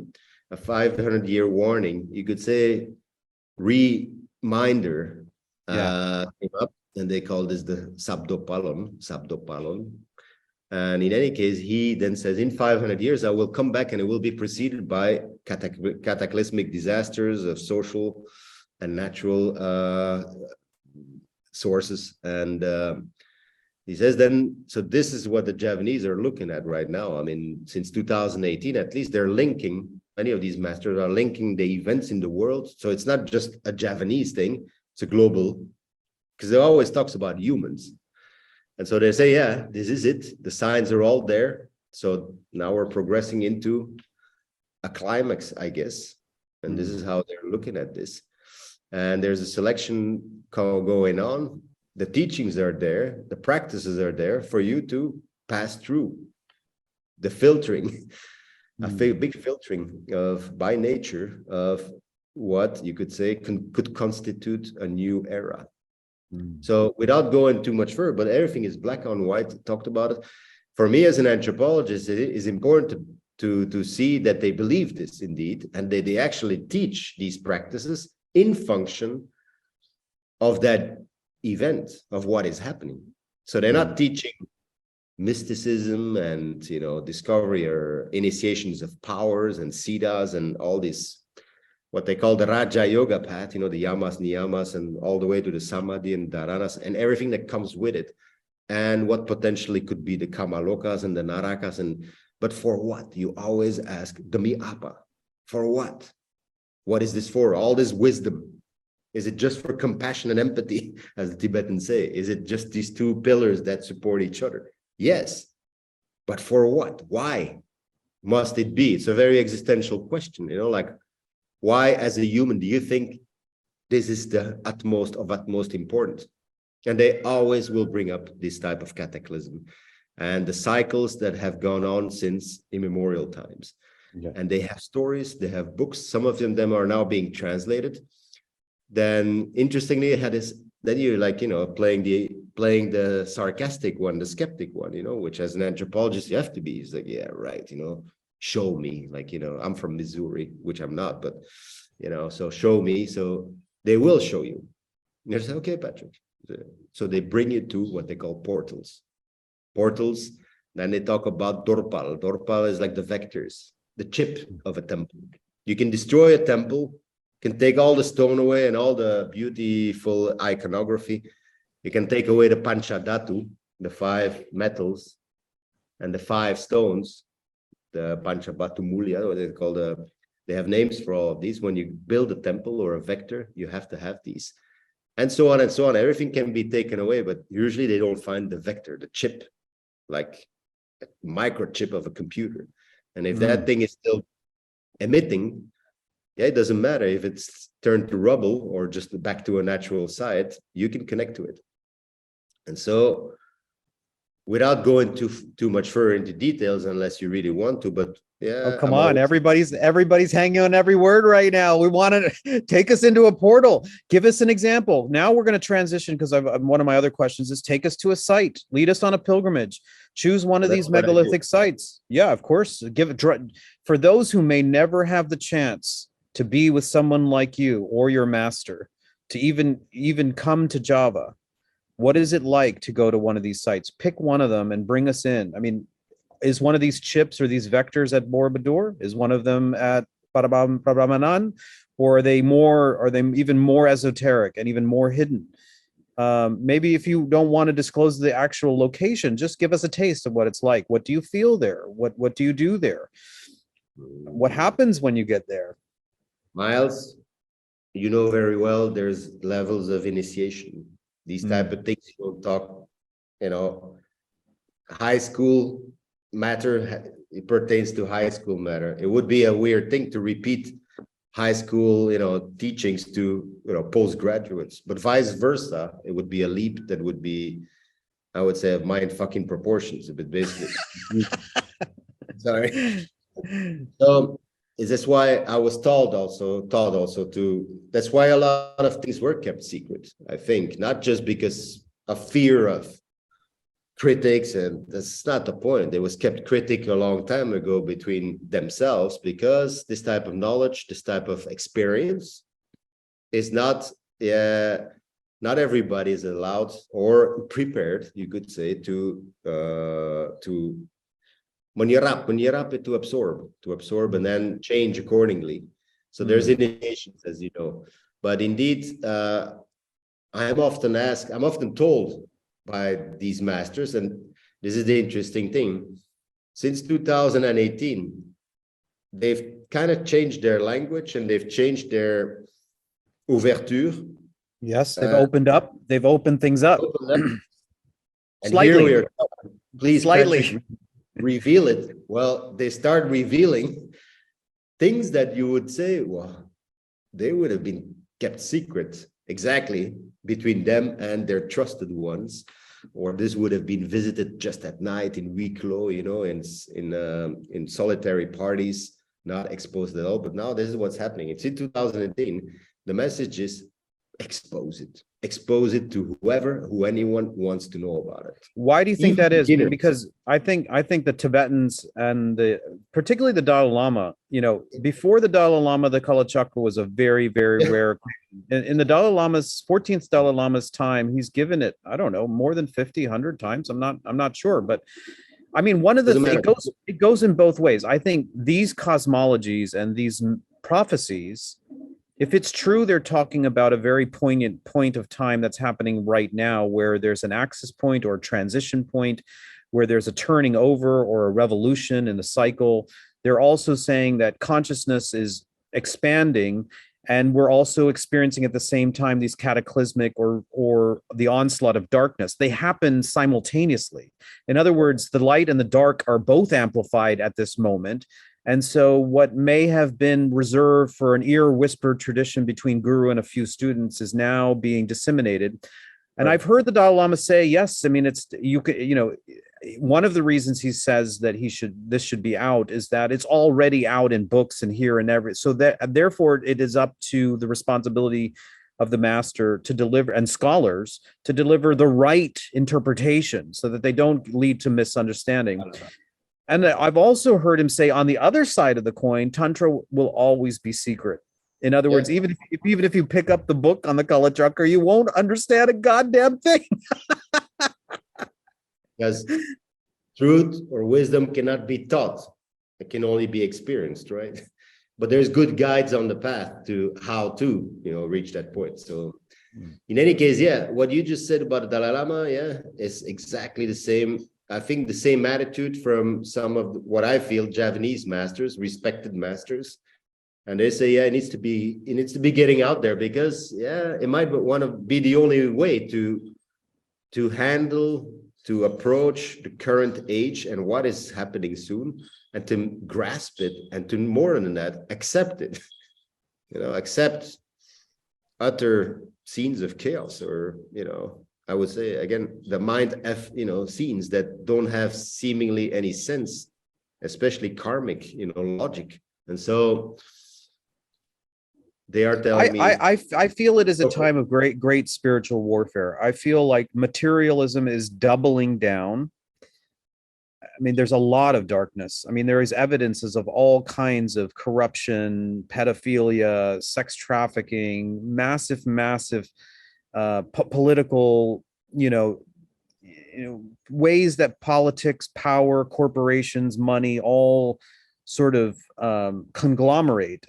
a 500-year warning. You could say reminder came up, and they call this the Sabdopalon. And in any case, he then says, in 500 years, I will come back, and it will be preceded by cataclysmic disasters of social and natural sources. And he says then, so this is what the Javanese are looking at right now. I mean, since 2018, at least, they're linking, many of these masters are linking the events in the world. So it's not just a Javanese thing, it's a global, because they always talks about humans. And so they say, yeah, this is it. The signs are all there. So now we're progressing into a climax, I guess. And this is how they're looking at this. And there's a selection going on. The teachings are there. The practices are there for you to pass through. The filtering, a big filtering of, by nature, of what you could say could constitute a new era. So without going too much further, but everything is black on white, talked about it. For me as an anthropologist, it is important to see that they believe this indeed, and they actually teach these practices in function of that event, of what is happening. So they're not teaching mysticism and, discovery or initiations of powers and siddhas and all this, what they call the Raja Yoga path, the yamas, niyamas, and all the way to the samadhi and dharanas and everything that comes with it. And what potentially could be the kamalokas and the narakas. But for what? You always ask, demi apa? For what? What is this for? All this wisdom. Is it just for compassion and empathy, as the Tibetans say? Is it just these two pillars that support each other? Yes. But for what? Why must it be? It's a very existential question, like, why, as a human, do you think this is the utmost importance? And they always will bring up this type of cataclysm and the cycles that have gone on since immemorial times. Yeah. And they have stories, they have books. Some of them are now being translated. Then, interestingly, then you're playing the sarcastic one, the skeptic one, which as an anthropologist you have to be. It's like, yeah, right, show me, I'm from Missouri, which I'm not, but so show me. So they will show you. And they say, okay, Patrick. So they bring you to what they call portals. Then they talk about dorpal. Dorpal is like the vectors, the chip of a temple. You can destroy a temple, can take all the stone away and all the beautiful iconography. You can take away the panchadhatu, the 5 metals, and the 5 stones, the Panchabhatu Mulya, what they call they have names for all of these. When you build a temple or a vector, you have to have these. And so on and so on. Everything can be taken away, but usually they don't find the vector, the chip, like a microchip of a computer. And if that thing is still emitting, it doesn't matter if it's turned to rubble or just back to a natural site, you can connect to it. And so, without going too much further into details, unless you really want to, but yeah. Oh, come on. Everybody's hanging on every word right now. We want to take us into a portal. Give us an example. Now we're going to transition, because one of my other questions is, take us to a site, lead us on a pilgrimage, choose one of these megalithic sites. Yeah, of course. For those who may never have the chance to be with someone like you or your master, to even come to Java, what is it like to go to one of these sites? Pick one of them and bring us in. I mean, is one of these chips or these vectors at Borobudur? Is one of them at Paramanan? Or are they even more esoteric and even more hidden? Maybe if you don't want to disclose the actual location, just give us a taste of what it's like. What do you feel there? What do you do there? What happens when you get there? Miles, you know very well there's levels of initiation. These type of things you don't talk, high school matter, it pertains to high school matter. It would be a weird thing to repeat high school, teachings to, postgraduates, but vice versa, it would be a leap that would be, I would say, of mind fucking proportions, but basically. Sorry. So is this why I was taught also to, that's why a lot of things were kept secret, I think, not just because of fear of critics, and that's not the point. It was kept critic a long time ago between themselves, because this type of knowledge, this type of experience is not everybody is allowed or prepared, you could say, to menyerap, to absorb and then change accordingly. So there's initiations, as you know. But indeed, I'm often told by these masters, and this is the interesting thing, since 2018, they've kind of changed their language and they've changed their ouverture. Yes, they've opened up. They've opened things up. And Slightly. here we are. Please, Slightly. Patrick, reveal it. Well, they start revealing things that you would say, well, they would have been kept secret exactly between them and their trusted ones, or this would have been visited just at night in huis clos, in solitary parties, not exposed at all. But now this is what's happening. It's in 2018. The message is expose it to who anyone wants to know about it. Why do you think that is? Because I think the Tibetans and particularly the Dalai Lama, before the Dalai Lama, the Kala Chakra was a very, very rare. In the Dalai Lama's 14th Dalai Lama's time, he's given it, I don't know, more than 50, 100 times. I'm not sure, but I mean, one of the it goes in both ways. I think these cosmologies and these prophecies, if it's true, they're talking about a very poignant point of time that's happening right now, where there's an axis point or a transition point, where there's a turning over or a revolution in the cycle. They're also saying that consciousness is expanding, and we're also experiencing at the same time these cataclysmic or the onslaught of darkness. They happen simultaneously. In other words, the light and the dark are both amplified at this moment. And so what may have been reserved for an ear-whispered tradition between guru and a few students is now being disseminated. And I've heard the Dalai Lama say, yes, I mean, one of the reasons he says that this should be out is that it's already out in books and here and every, so that therefore it is up to the responsibility of the master to deliver, and scholars to deliver the right interpretation so that they don't lead to misunderstanding. And I've also heard him say, on the other side of the coin, Tantra will always be secret. In other words, even if you pick up the book on the Kala Chakra, you won't understand a goddamn thing. Because truth or wisdom cannot be taught. It can only be experienced, right? But there's good guides on the path to how to, reach that point. So in any case, what you just said about the Dalai Lama, is exactly the same. I think the same attitude from some of what I feel Javanese masters, respected masters. And they say, it needs to be getting out there, because it might want to be the only way to handle, to approach the current age and what is happening soon, and to grasp it, and to, more than that, accept it. Accept utter scenes of chaos, or I would say, again, the mind scenes that don't have seemingly any sense, especially karmic, logic. And so they are telling me, I feel it is a time of great spiritual warfare. I feel like materialism is doubling down mean, there's a lot of darkness. I mean, there is evidences of all kinds of corruption, pedophilia, sex trafficking, massive political, you know, ways that politics, power, corporations, money, all sort of conglomerate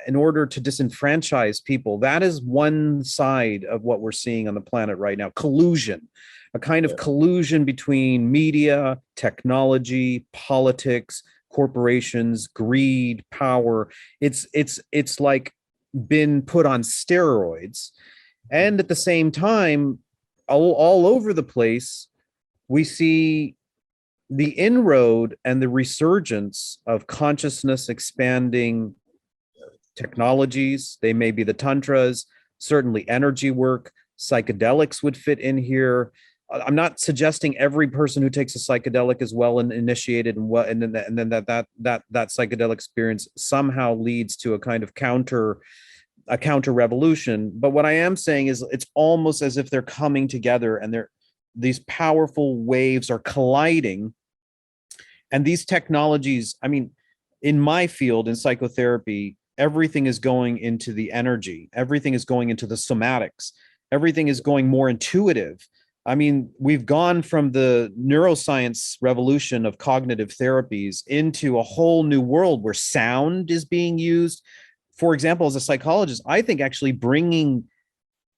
in order to disenfranchise people. That is one side of what we're seeing on the planet right now. Collusion, a kind of collusion between media, technology, politics, corporations, greed, power. It's like been put on steroids. And at the same time, all over the place, we see the inroad and the resurgence of consciousness expanding technologies. They may be the tantras, certainly energy work, psychedelics would fit in here. I'm not suggesting every person who takes a psychedelic is well and initiated and what, and then that psychedelic experience somehow leads to a kind of counter revolution. But what I am saying is it's almost as if they're coming together and these powerful waves are colliding. And these technologies, I mean, in my field, in psychotherapy, everything is going into the energy. Everything is going into the somatics. Everything is going more intuitive. I mean, we've gone from the neuroscience revolution of cognitive therapies into a whole new world where sound is being used. For example, as a psychologist, I think actually bringing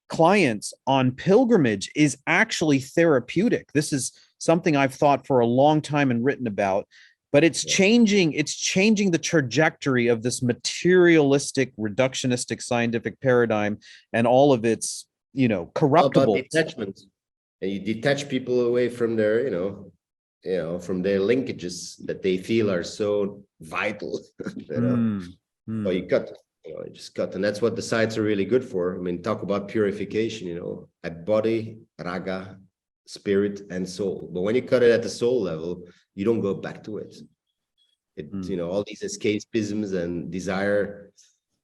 clients on pilgrimage is actually therapeutic. This is something I've thought for a long time and written about, but it's changing the trajectory of this materialistic, reductionistic scientific paradigm and all of its, corruptible detachment. And you detach people away from their, from their linkages that they feel are so vital. So you cut. You just cut, and that's what the sites are really good for. I mean, talk about purification, at body, raga, spirit, and soul. But when you cut it at the soul level, you don't go back to it. All these escapisms and desire,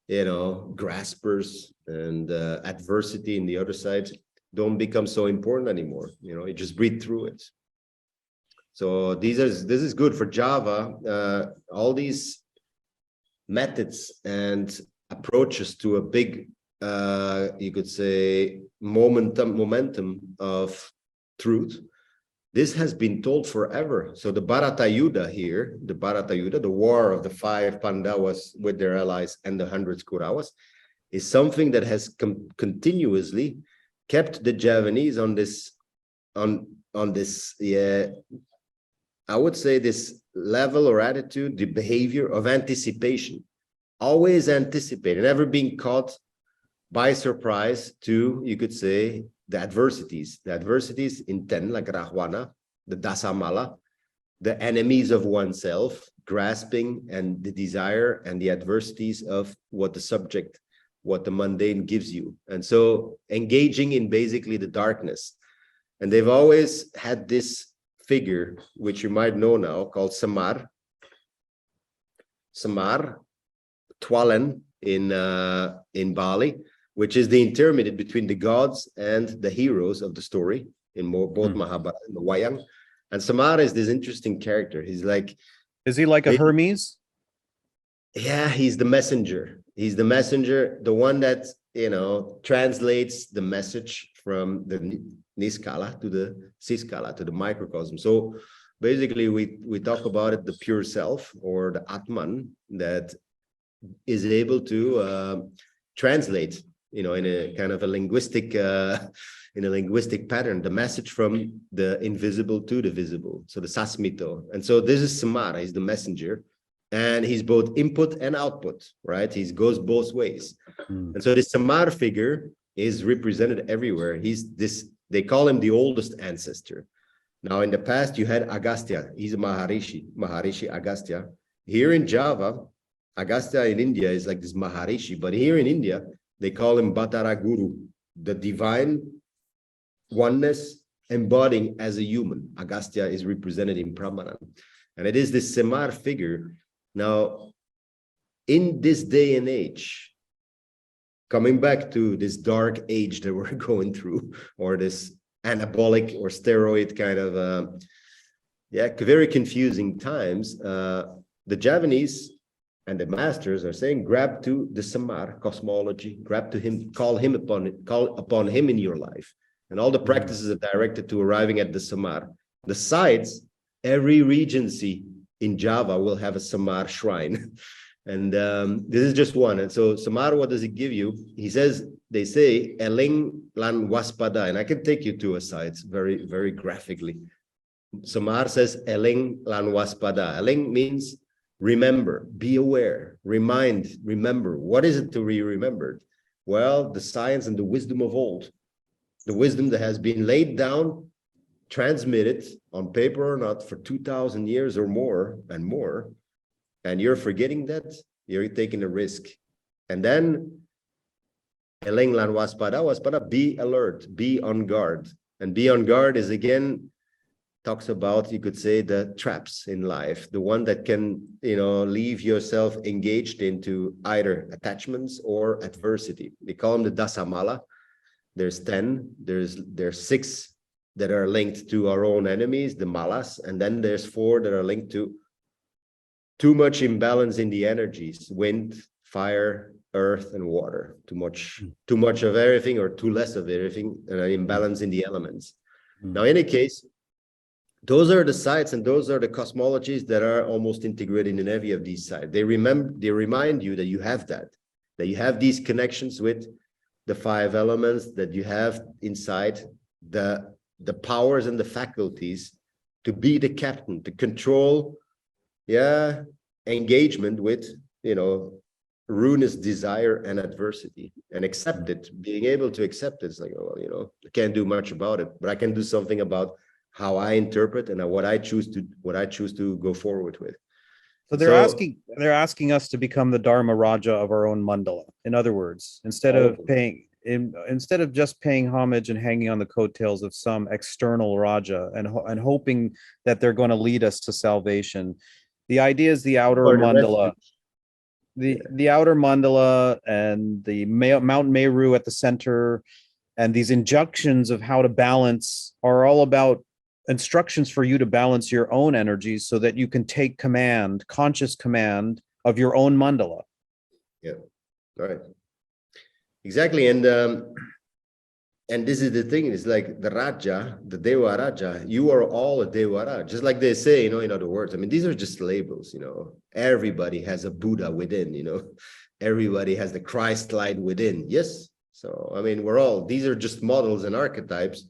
graspers and adversity in the other side don't become so important anymore. You just breathe through it. So this is good for Java. All these methods and approaches to a big, you could say, momentum of truth. This has been told forever. So the Bharata Yuddha here, the war of the 5 Pandavas with their allies and the 100 Kauravas, is something that has continuously kept the Javanese on this, I would say, this level or attitude, the behavior of anticipation. Always anticipating, never being caught by surprise to, you could say, the adversities in 10, like Rahwana, the Dasamala, the enemies of oneself, grasping and the desire and the adversities of what the mundane gives you. And so engaging in basically the darkness. And they've always had this figure, which you might know now, called Samar Twalen in Bali, which is the intermediate between the gods and the heroes of the story in both Mahabharata and the Wayang. And Samar is this interesting character. Is he like a Hermes? Yeah, he's the messenger. He's the messenger, the one that translates the message from the Niskala to the Siskala, to the microcosm. So basically, we talk about it, the pure self or the Atman that is able to translate, in a kind of a linguistic, in a linguistic pattern, the message from the invisible to the visible. So the Sasmito. And so this is Samara, he's the messenger. And he's both input and output, right? He goes both ways. And so this Samar figure is represented everywhere. They call him the oldest ancestor. Now, in the past, you had Agastya. He's a Maharishi Agastya. Here in Java, Agastya in India is like this Maharishi, but here in India, they call him Bhattara Guru, the divine oneness embodying as a human. Agastya is represented in Brahmanan. And it is this Samar figure. Now, in this day and age, coming back to this dark age that we're going through, or this anabolic or steroid kind of yeah, very confusing times. The Javanese and the masters are saying, grab to the Samar cosmology, grab to him, call upon him in your life. And all the practices are directed to arriving at the Samar. The sites, every regency in Java will have a Samar shrine. And this is just one. And so Samar, what does it give you? He says, they say, Eling lan waspada. And I can take you to a site very, very graphically. Samar says, Eling lan waspada. Eling means remember, be aware, remember. What is it to be remembered? Well, the science and the wisdom of old, the wisdom that has been laid down, transmitted on paper or not for 2,000 years or more and more, and you're forgetting that, you're taking a risk. And then, Eling lan waspada, be alert, be on guard. And be on guard is again, talks about, you could say, the traps in life, the one that can, leave yourself engaged into either attachments or adversity. We call them the dasamala. There's 10, there's 6 that are linked to our own enemies, the malas, and then there's 4 that are linked to too much imbalance in the energies, wind, fire, earth, and water. Too much of everything or too less of everything, and an imbalance in the elements. Now, in any case, those are the sites and those are the cosmologies that are almost integrated in every of these sites. They remind you that you have that you have these connections with the 5 elements, that you have inside the powers and the faculties to be the captain, to control, engagement with, ruinous desire and adversity, and accept it, being able to accept it. It's like, oh, well, I can't do much about it, but I can do something about how I interpret and what I choose to go forward with. So they're asking us to become the Dharma Raja of our own mandala. In other words, instead of just paying homage and hanging on the coattails of some external Raja and hoping that they're going to lead us to salvation, the idea is the outer mandala. The outer mandala and the Mount Meru at the center, and these injunctions of how to balance are all about instructions for you to balance your own energies so that you can take conscious command of your own mandala. Yeah, right. Exactly. And this is the thing, it's like the Raja, the Deva Raja, you are all a Deva Raja, just like they say, in other words. I mean, these are just labels, everybody has a Buddha within, everybody has the Christ light within. Yes. So, I mean, these are just models and archetypes.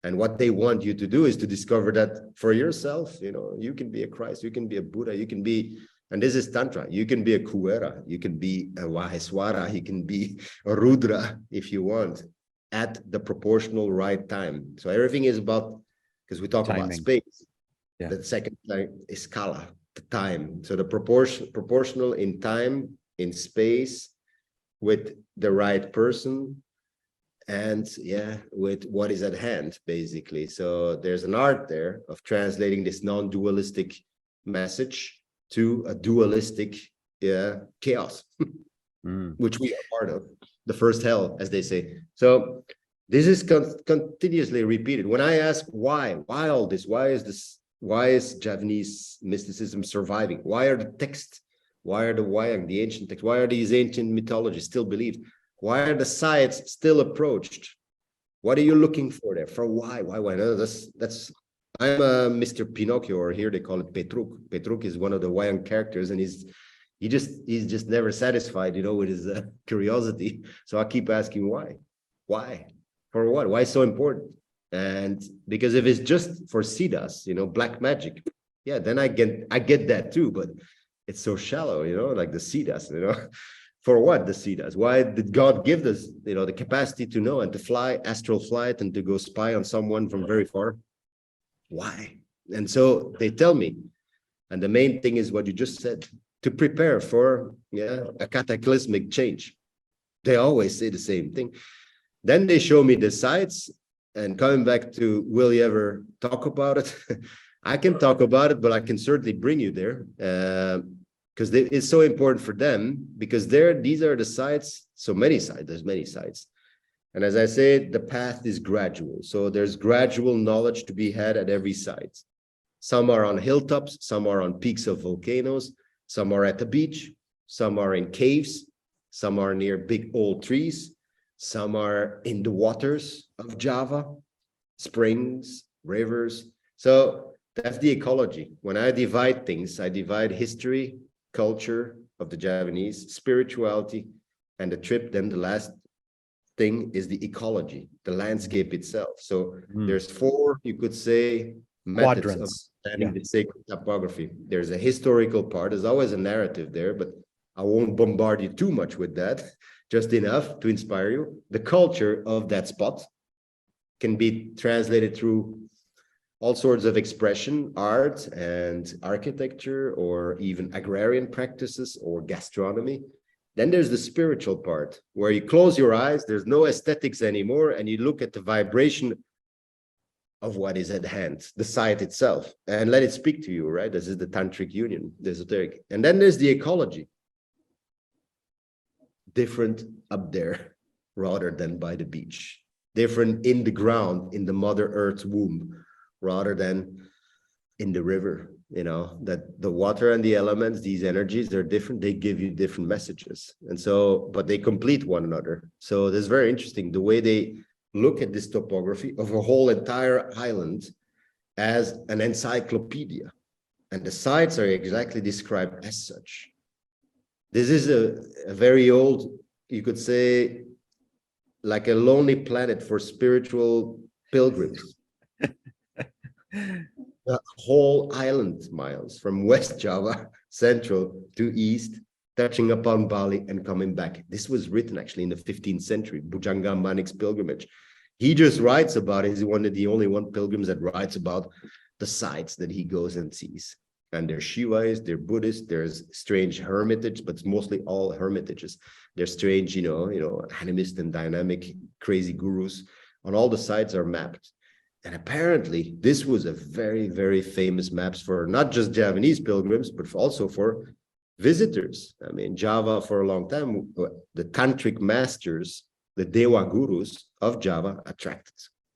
And what they want you to do is to discover that for yourself, you can be a Christ, you can be a Buddha, you can be, and this is Tantra, you can be a Kuera, you can be a Maheswara, you can be a Rudra if you want, at the proportional right time. So everything is about, because we talk about space, the second time is Kala, the time. So the proportional in time, in space, with the right person, and with what is at hand, basically. So there's an art there of translating this non-dualistic message to a dualistic chaos, which we are part of, the first hell, as they say. So this is continuously repeated. When I ask why all this, why is Javanese mysticism surviving? Why are the texts, why are the Wayang, the ancient texts, why are these ancient mythologies still believed? Why are the sites still approached? What are you looking for there? For why? No, that's. I'm a Mr. Pinocchio, or here they call it Petruk. Petruk is one of the Wayang characters, and he's just never satisfied, with his curiosity. So I keep asking why, for what? Why so important? And because if it's just for siddhas, black magic, then I get that too. But it's so shallow, like the siddhas, For what the siddhas? Why did God give us, the capacity to know and to fly, astral flight, and to go spy on someone from very far? Why? And so they tell me, and the main thing is what you just said, to prepare for a cataclysmic change. They always say the same thing. Then they show me the sites, and coming back to, will you ever talk about it? I can talk about it, but I can certainly bring you there. Because it's so important for them, because these are the sites, there's many sites. And as I said, the path is gradual. So there's gradual knowledge to be had at every site. Some are on hilltops, some are on peaks of volcanoes, some are at the beach, some are in caves, some are near big old trees, some are in the waters of Java, springs, rivers. So that's the ecology. When I divide things, I divide history, culture of the Javanese, spirituality, and the trip. Then the last thing is the ecology, the landscape itself. So there's four, you could say, methods of understanding the sacred topography. There's a historical part. There's always a narrative there, but I won't bombard you too much with that, just enough to inspire you. The culture of that spot can be translated through all sorts of expression, art and architecture, or even agrarian practices or gastronomy. Then there's the spiritual part, where you close your eyes, there's no aesthetics anymore, and you look at the vibration of what is at hand, the site itself, and let it speak to you, right? This is the tantric union, the esoteric. And then there's the ecology. Different up there rather than by the beach. Different in the ground, in the Mother Earth's womb, rather than in the river. You know, that the water and the elements, these energies, they're different. They give you different messages. And so, but they complete one another. So this is very interesting, the way they look at this topography of a whole entire island as an encyclopedia. And the sites are exactly described as such. This is a very old, you could say, like a lonely planet for spiritual pilgrims. The whole island, miles from West Java, central to east, touching upon Bali and coming back. This was written actually in the 15th century, Bujanga Manik's pilgrimage. He just writes about it. He's one of the only pilgrims that writes about the sites that he goes and sees. And there's Shivais, they're Buddhist, there's strange hermitage, but it's mostly all hermitages. They're strange, you know, animist and dynamic, crazy gurus. On all the sites are mapped. And apparently, this was a very, very famous maps for not just Javanese pilgrims, but also for visitors. I mean, Java for a long time, the tantric masters, the Dewa gurus of Java attracted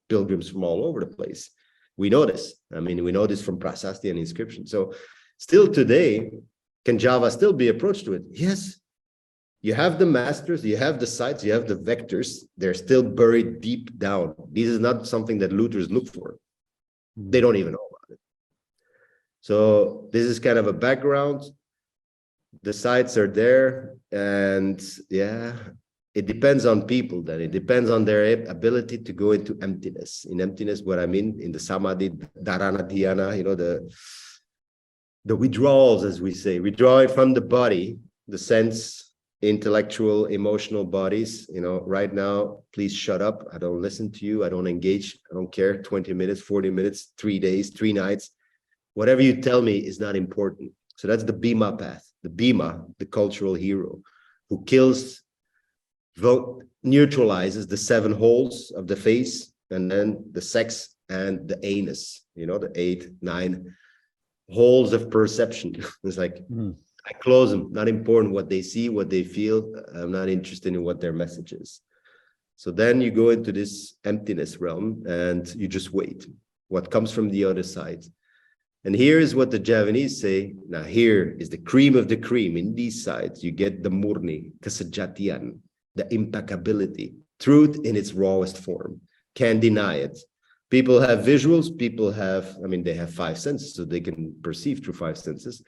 pilgrims from all over the place. We know this. I mean, we know this from prasasti and inscription. So still today, can Java still be approached to it? Yes. You have the masters, you have the sites, you have the vectors. They're still buried deep down. This is not something that looters look for. They don't even know about it. So this is kind of a background. The sites are there, and yeah, it depends on people then. It depends on their ability to go into emptiness. In emptiness, what I mean, in the samadhi, dharana, dhyana, you know, the withdrawals, as we say, withdrawing from the body, the sense, intellectual, emotional bodies. You know, right now, please shut up. I don't listen to you. I don't engage. I don't care. 20 minutes, 40 minutes, 3 days, 3 nights. Whatever you tell me is not important. So that's the Bhima path. The Bhima, the cultural hero, who kills, neutralizes the 7 holes of the face, and then the sex and the anus, you know, the 8, 9 holes of perception. It's like, I close them. Not important what they see, what they feel. I'm not interested in what their message is. So then you go into this emptiness realm and you just wait. What comes from the other side? And here is what the Javanese say. Now here is the cream of the cream. In these sides, you get the murni, kasajatian, the impeccability, truth in its rawest form. Can't deny it. People have visuals. People have, I mean, they have 5 senses, so they can perceive through 5 senses,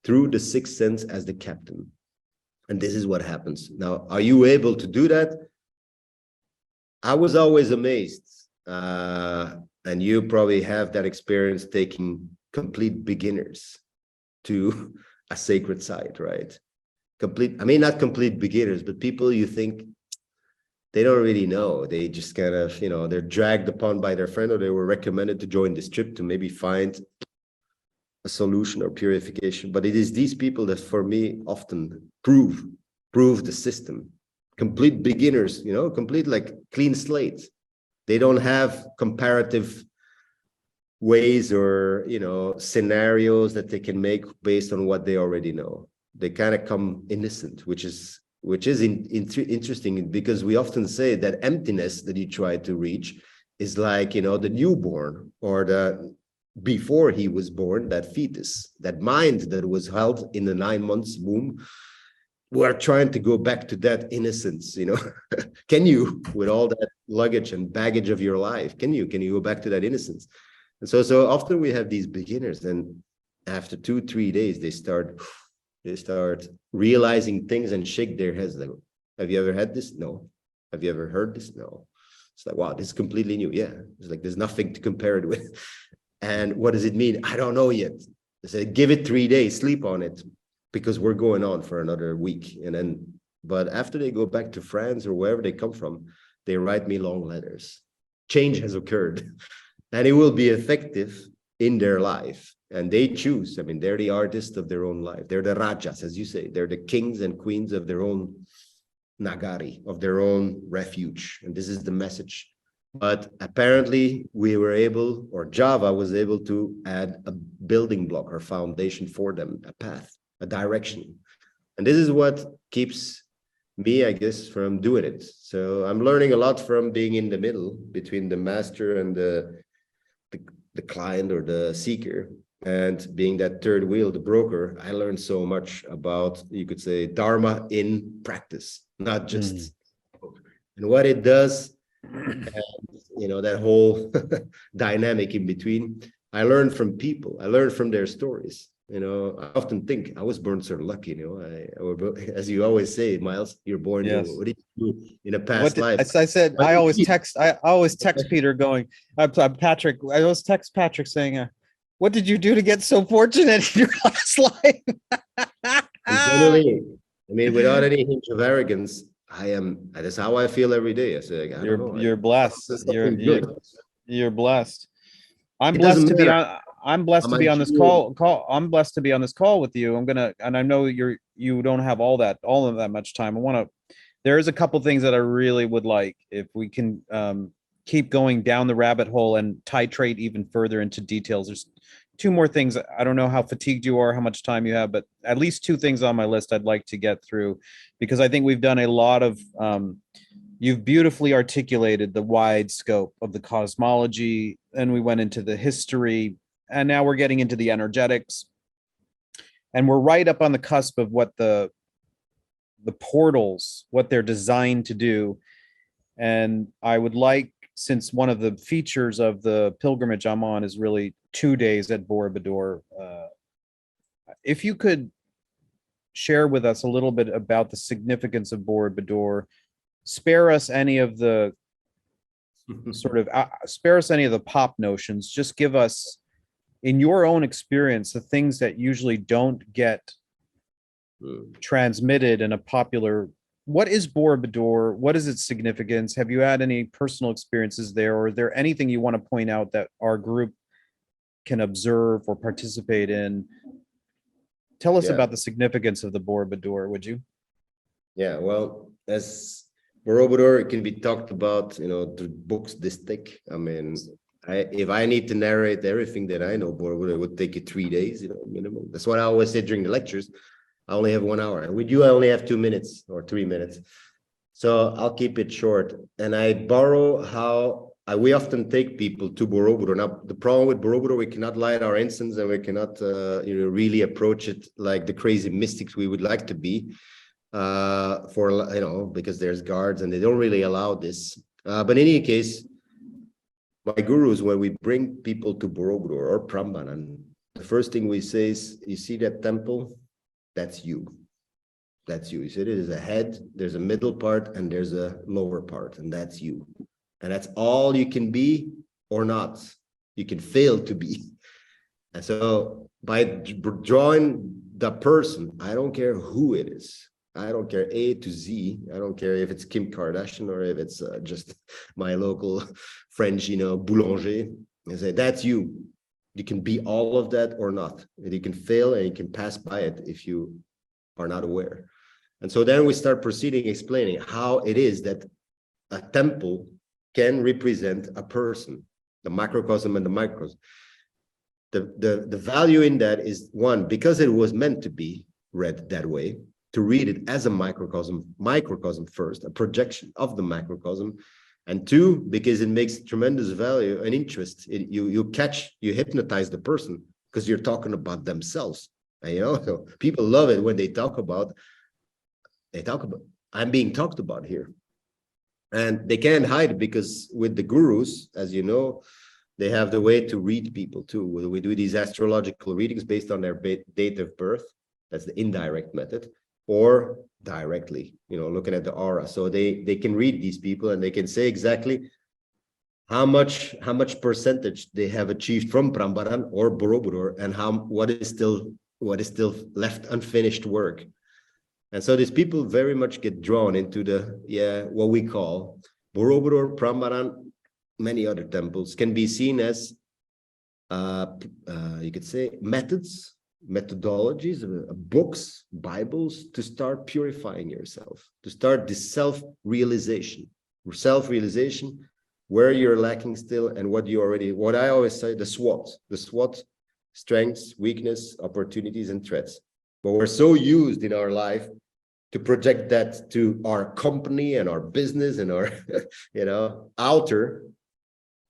through the 6th sense as the captain. And this is what happens. Now, are you able to do that? I was always amazed. And you probably have that experience taking complete beginners to a sacred site, right? I mean, not complete beginners, but people you think they don't really know. They just kind of, you know, they're dragged upon by their friend, or they were recommended to join this trip to maybe find a solution or purification. But it is these people that, for me, often prove the system. Complete beginners, you know, complete like clean slate. They don't have comparative ways or, you know, scenarios that they can make based on what they already know. They kind of come innocent, which is interesting, because we often say that emptiness that you try to reach is like, you know, the newborn or the before he was born, that fetus, that mind that was held in the 9 months womb, we're trying to go back to that innocence, Can you, with all that luggage and baggage of your life, can you go back to that innocence? And so often we have these beginners, and after 2-3 days, they start realizing things and shake their heads like, have you ever had this? No. Have you ever heard this? No. It's like, wow, this is completely new. Yeah. It's like, there's nothing to compare it with. And what does it mean? I don't know yet. I said, give it 3 days, sleep on it, because we're going on for another week. But after they go back to France or wherever they come from, they write me long letters. Change has occurred, and it will be effective in their life. And they choose. I mean, they're the artists of their own life. They're the rajas, as you say. They're the kings and queens of their own nagari, of their own refuge. And this is the message. But apparently we were able, or Java was able to add a building block or foundation for them, a path, a direction. And this is what keeps me, I guess, from doing it. So I'm learning a lot from being in the middle between the master and the client or the seeker. And being that third wheel, the broker, I learned so much about, you could say, Dharma in practice, not just and what it does, and that whole dynamic in between. I learned from people. I learned from their stories. I often think I was born so lucky. As you always say, Miles, you're born. Yes. What did you do in a past life? I said, I always text Peter going, I'm Patrick. I always text Patrick saying, what did you do to get so fortunate in your last life? Generally, without any hint of arrogance, that's how I feel every day. I say, you're blessed. You're blessed. I'm It blessed to be matter. on. I'm blessed to be on this call. I'm blessed to be on this call with you. And I know you don't have all of that much time. There is a couple things that I really would like if we can keep going down the rabbit hole and titrate even further into details. There's 2 more things. I don't know how fatigued you are, how much time you have, but at least 2 things on my list I'd like to get through, because I think we've done a lot of, you've beautifully articulated the wide scope of the cosmology, and we went into the history, and now we're getting into the energetics, and we're right up on the cusp of what the portals, what they're designed to do. And I would like, since one of the features of the pilgrimage I'm on is really 2 days at Borobudur, if you could share with us a little bit about the significance of Borobudur, spare us any of the pop notions. Just give us, in your own experience, the things that usually don't get transmitted in a popular. What is Borobudur? What is its significance? Have you had any personal experiences there, or is there anything you want to point out that our group can observe or participate in? Tell us about the significance of the Borobudur, would you? Yeah, well, as Borobudur, it can be talked about, through books this thick. If I need to narrate everything that I know, Borobudur, it would take you 3 days, minimum. That's what I always say during the lectures. I only have 1 hour. And with you, I only have 2 minutes or 3 minutes. So I'll keep it short. And I borrow how we often take people to Borobudur. Now, the problem with Borobudur, we cannot light our incense, and we cannot really approach it like the crazy mystics we would like to be, because there's guards and they don't really allow this. But in any case, my gurus, when we bring people to Borobudur or Prambanan, the first thing we say is, you see that temple? That's you. That's you. You see, there's a head, there's a middle part, and there's a lower part, and that's you. And that's all you can be or not. You can fail to be. And so by drawing the person, I don't care who it is. I don't care A to Z. I don't care if it's Kim Kardashian or if it's just my local French, boulanger. I say, that's you. You can be all of that or not. And you can fail and you can pass by it if you are not aware. And so then we start proceeding, explaining how it is that a temple can represent a person, the macrocosm and the microcosm. The value in that is, one, because it was meant to be read that way, to read it as a microcosm first, a projection of the macrocosm. And two, because it makes tremendous value and interest. You hypnotize the person because you're talking about themselves. And, so people love it when they talk about, I'm being talked about here. And they can't hide it because with the gurus, as you know, they have the way to read people too. We do these astrological readings based on their date of birth. That's the indirect method, or directly, looking at the aura. So they can read these people and they can say exactly how much percentage they have achieved from Prambaran or Borobudur, and what is still left unfinished work. And so these people very much get drawn into what we call Borobudur, Prambaran, many other temples can be seen as you could say methodologies, books, Bibles, to start purifying yourself, to start this self-realization, where you're lacking still, and what I always say, the SWOT, strengths, weakness, opportunities, and threats. But we're so used in our life to project that to our company and our business and our, outer.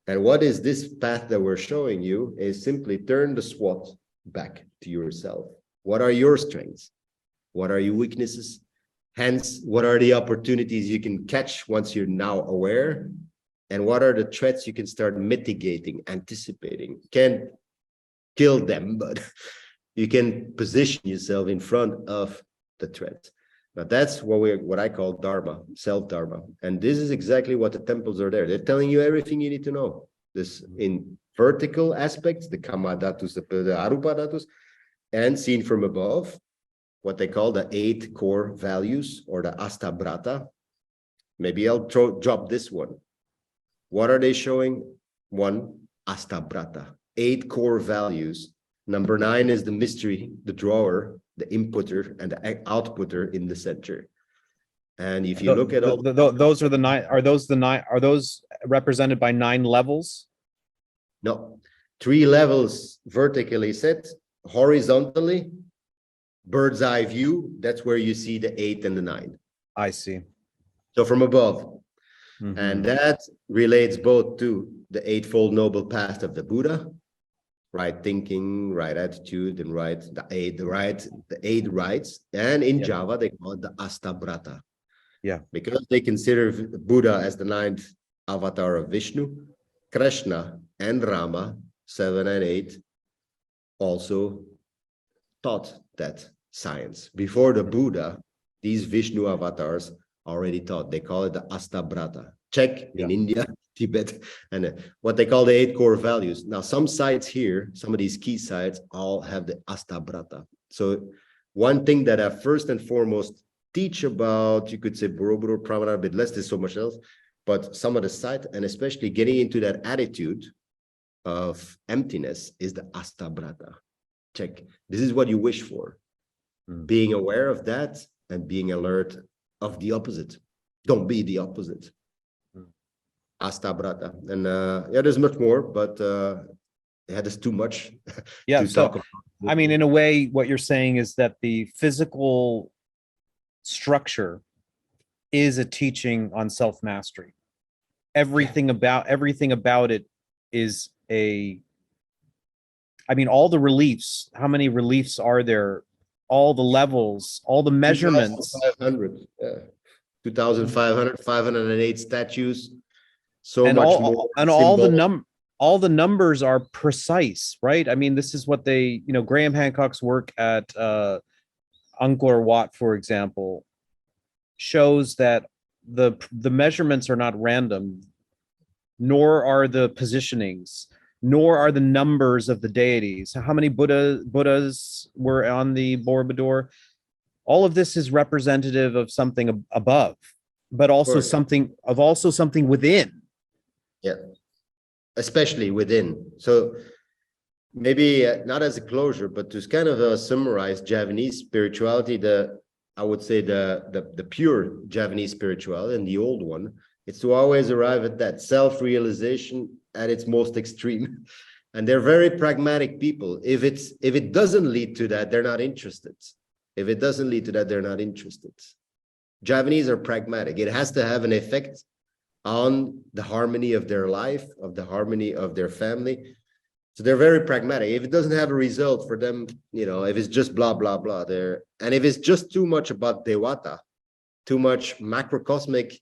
And what is this path that we're showing you is simply turn the SWOT back to yourself. What are your strengths? What are your weaknesses? Hence, what are the opportunities you can catch once you're now aware? And what are the threats you can start mitigating, anticipating? Can't kill them, but you can position yourself in front of the threat. Now that's what I call Dharma, self-Dharma. And this is exactly what the temples are there. They're telling you everything you need to know. This in vertical aspects, the Kama Dhatus, the Arupa Dhatus, and seen from above, what they call the 8 core values, or the Ashtabrata. Maybe I'll drop this one. What are they showing? 1, Ashtabrata, 8 core values. Number 9 is the mystery, the drawer, the inputter, and the outputter in the center. And if you look at all those are the 9, are those represented by 9 levels? No, 3 levels vertically set, horizontally, bird's eye view. That's where you see the 8 and the 9. I see. So from above. And that relates both to the 8-fold noble path of the Buddha, right thinking, right attitude, and the 8 rights. And in Java, they call it the Ashtabrata. Yeah. Because they consider Buddha as the 9th avatar of Vishnu, Krishna and Rama, 7 and 8, also taught that science. Before the Buddha, these Vishnu avatars already taught. They call it the Ashtabrata. Check in India, Tibet, and what they call the 8 core values. Now, some sites here, some of these key sites, all have the Ashtabrata. So one thing that I first and foremost teach about, you could say Borobudur, Pramana, but less, there's so much else, but some of the site, and especially getting into that attitude of emptiness, is the Ashtabrata. Check. This is what you wish for. Being aware of that and being alert of the opposite. Don't be the opposite. Ashtabrata. And there's much more, but there's too much to talk about. I mean, in a way, what you're saying is that the physical structure is a teaching on self-mastery. Everything about it is all the reliefs. How many reliefs are there? All the levels, all the measurements. 2,500, 508 statues. So and much more. And all the numbers are precise, right? I mean, this is what they, Graham Hancock's work at Angkor Wat, for example, shows that the measurements are not random, nor are the positionings, nor are the numbers of the deities. How many Buddhas were on the Borobudur? All of this is representative of something above, but also something within. Yeah, especially within. So maybe not as a closure, but to kind of summarize Javanese spirituality, I would say the pure Javanese spirituality and the old one, it's to always arrive at that self-realization at its most extreme. And they're very pragmatic people. If it doesn't lead to that, they're not interested. If it doesn't lead to that, they're not interested. Javanese are pragmatic. It has to have an effect on the harmony of their life, of the harmony of their family. So they're very pragmatic. If it doesn't have a result for them, you know, if it's just blah, blah, blah, and if it's just too much about Dewata, too much macrocosmic,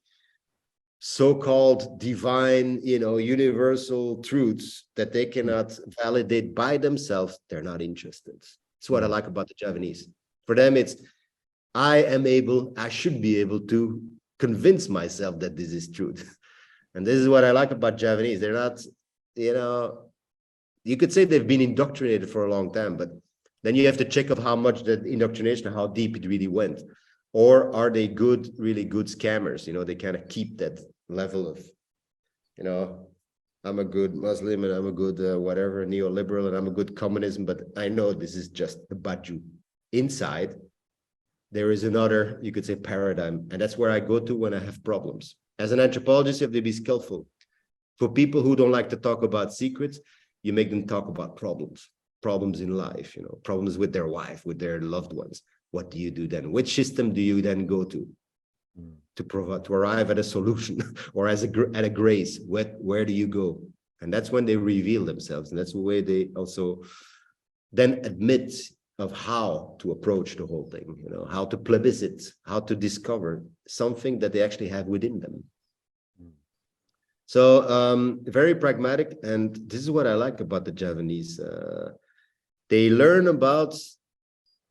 so-called divine, you know, universal truths that they cannot validate by themselves, they're not interested. That's what I like about the Javanese. For them, it's, I should be able to convince myself that this is truth. And this is what I like about Javanese. They're not, you know, you could say they've been indoctrinated for a long time, but then you have to check of how much that indoctrination, how deep it really went. Or are they good, really good scammers? You know, they kind of keep that level of, you know, I'm a good Muslim and I'm a good whatever, neoliberal, and I'm a good communism, but I know this is just the baju. Inside, there is another, you could say, paradigm. And that's where I go to when I have problems. As an anthropologist, you have to be skillful. For people who don't like to talk about secrets, you make them talk about problems in life, you know, problems with their wife, with their loved ones. What do you do then? Which system do you then go to provide, to arrive at a solution or at a grace? Where do you go? And that's when they reveal themselves. And that's the way they also then admit of how to approach the whole thing, you know, how to plebiscite, how to discover something that they actually have within them. So very pragmatic. And this is what I like about the Javanese. They learn about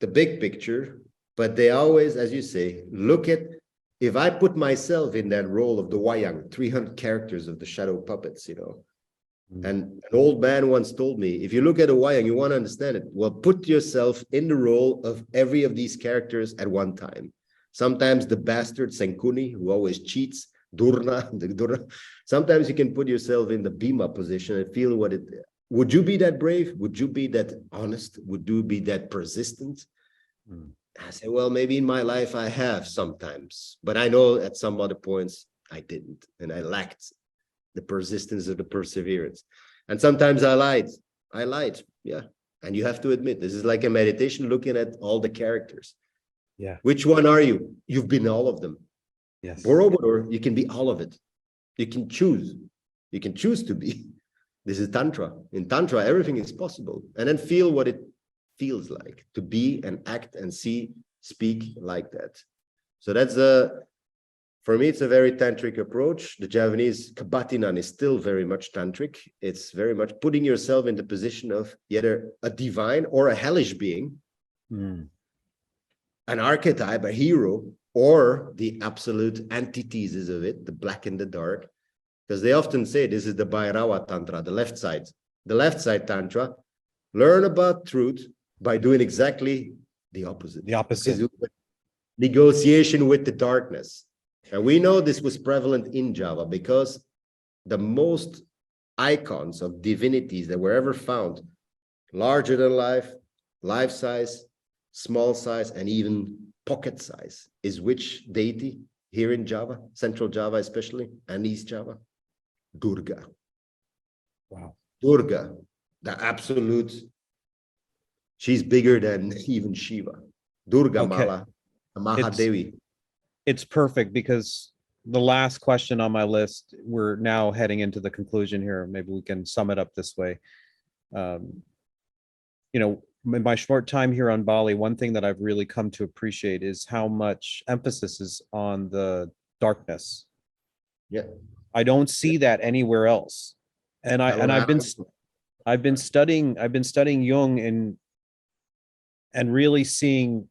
the big picture, but they always, as you say, look at, if I put myself in that role of the wayang, 300 characters of the shadow puppets, you know, and an old man once told me, if you look at a wayang, you want to understand it, well, put yourself in the role of every of these characters at one time. Sometimes the bastard Senkuni, who always cheats, Durna, the Durna. Sometimes you can put yourself in the Bhima position and feel what it, would you be that brave? Would you be that honest? Would you be that persistent? I say, well, maybe in my life I have sometimes, but I know at some other points I didn't, and I lacked the persistence or the perseverance. And sometimes I lied, yeah. And you have to admit, this is like a meditation looking at all the characters. Yeah. Which one are you? You've been all of them. Yes. Borobudur, you can be all of it. You can choose. You can choose to be. This is Tantra. In Tantra, everything is possible. And then feel what it feels like to be and act and speak like that. So that's for me, it's a very tantric approach. The Javanese Kabatinan is still very much tantric. It's very much putting yourself in the position of either a divine or a hellish being, an archetype, a hero, or the absolute antithesis of it, the black and the dark. Because they often say this is the Bhairava Tantra, the left side. The left side Tantra, learn about truth by doing exactly the opposite. The opposite. Negotiation with the darkness. And we know this was prevalent in Java because the most icons of divinities that were ever found, larger than life, life size, small size, and even pocket size, is which deity here in Java, Central Java especially, and East Java? Durga. Wow. Durga, the absolute, she's bigger than even Shiva. Durga Mala, Mahadevi. It's perfect because the last question on my list, we're now heading into the conclusion here. Maybe we can sum it up this way. You know, in my short time here on Bali, one thing that I've really come to appreciate is how much emphasis is on the darkness. Yeah. I don't see that anywhere else. And I've been studying Jung and really seeing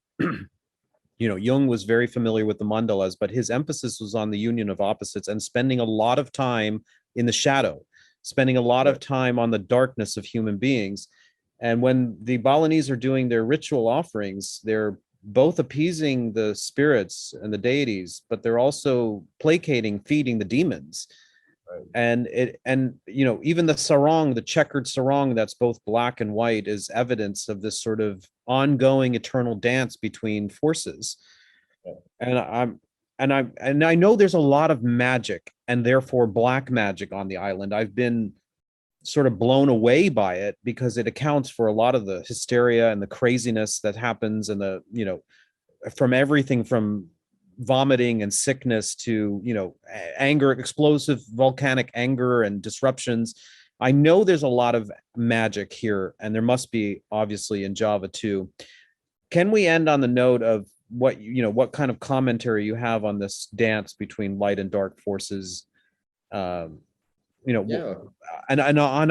you know, Jung was very familiar with the mandalas, but his emphasis was on the union of opposites and spending a lot of time in the shadow, spending a lot of time on the darkness of human beings. And when the Balinese are doing their ritual offerings, they're both appeasing the spirits and the deities, but they're also placating, feeding the demons. Right. And you know, even the sarong, the checkered sarong that's both black and white, is evidence of this sort of ongoing eternal dance between forces. Yeah. And I know there's a lot of magic and therefore black magic on the island. I've been sort of blown away by it because it accounts for a lot of the hysteria and the craziness that happens, and the, you know, from everything from vomiting and sickness to, anger, explosive volcanic anger and disruptions. I know there's a lot of magic here, and there must be obviously in Java too. Can we end on the note of what kind of commentary you have on this dance between light and dark forces? Yeah. And end on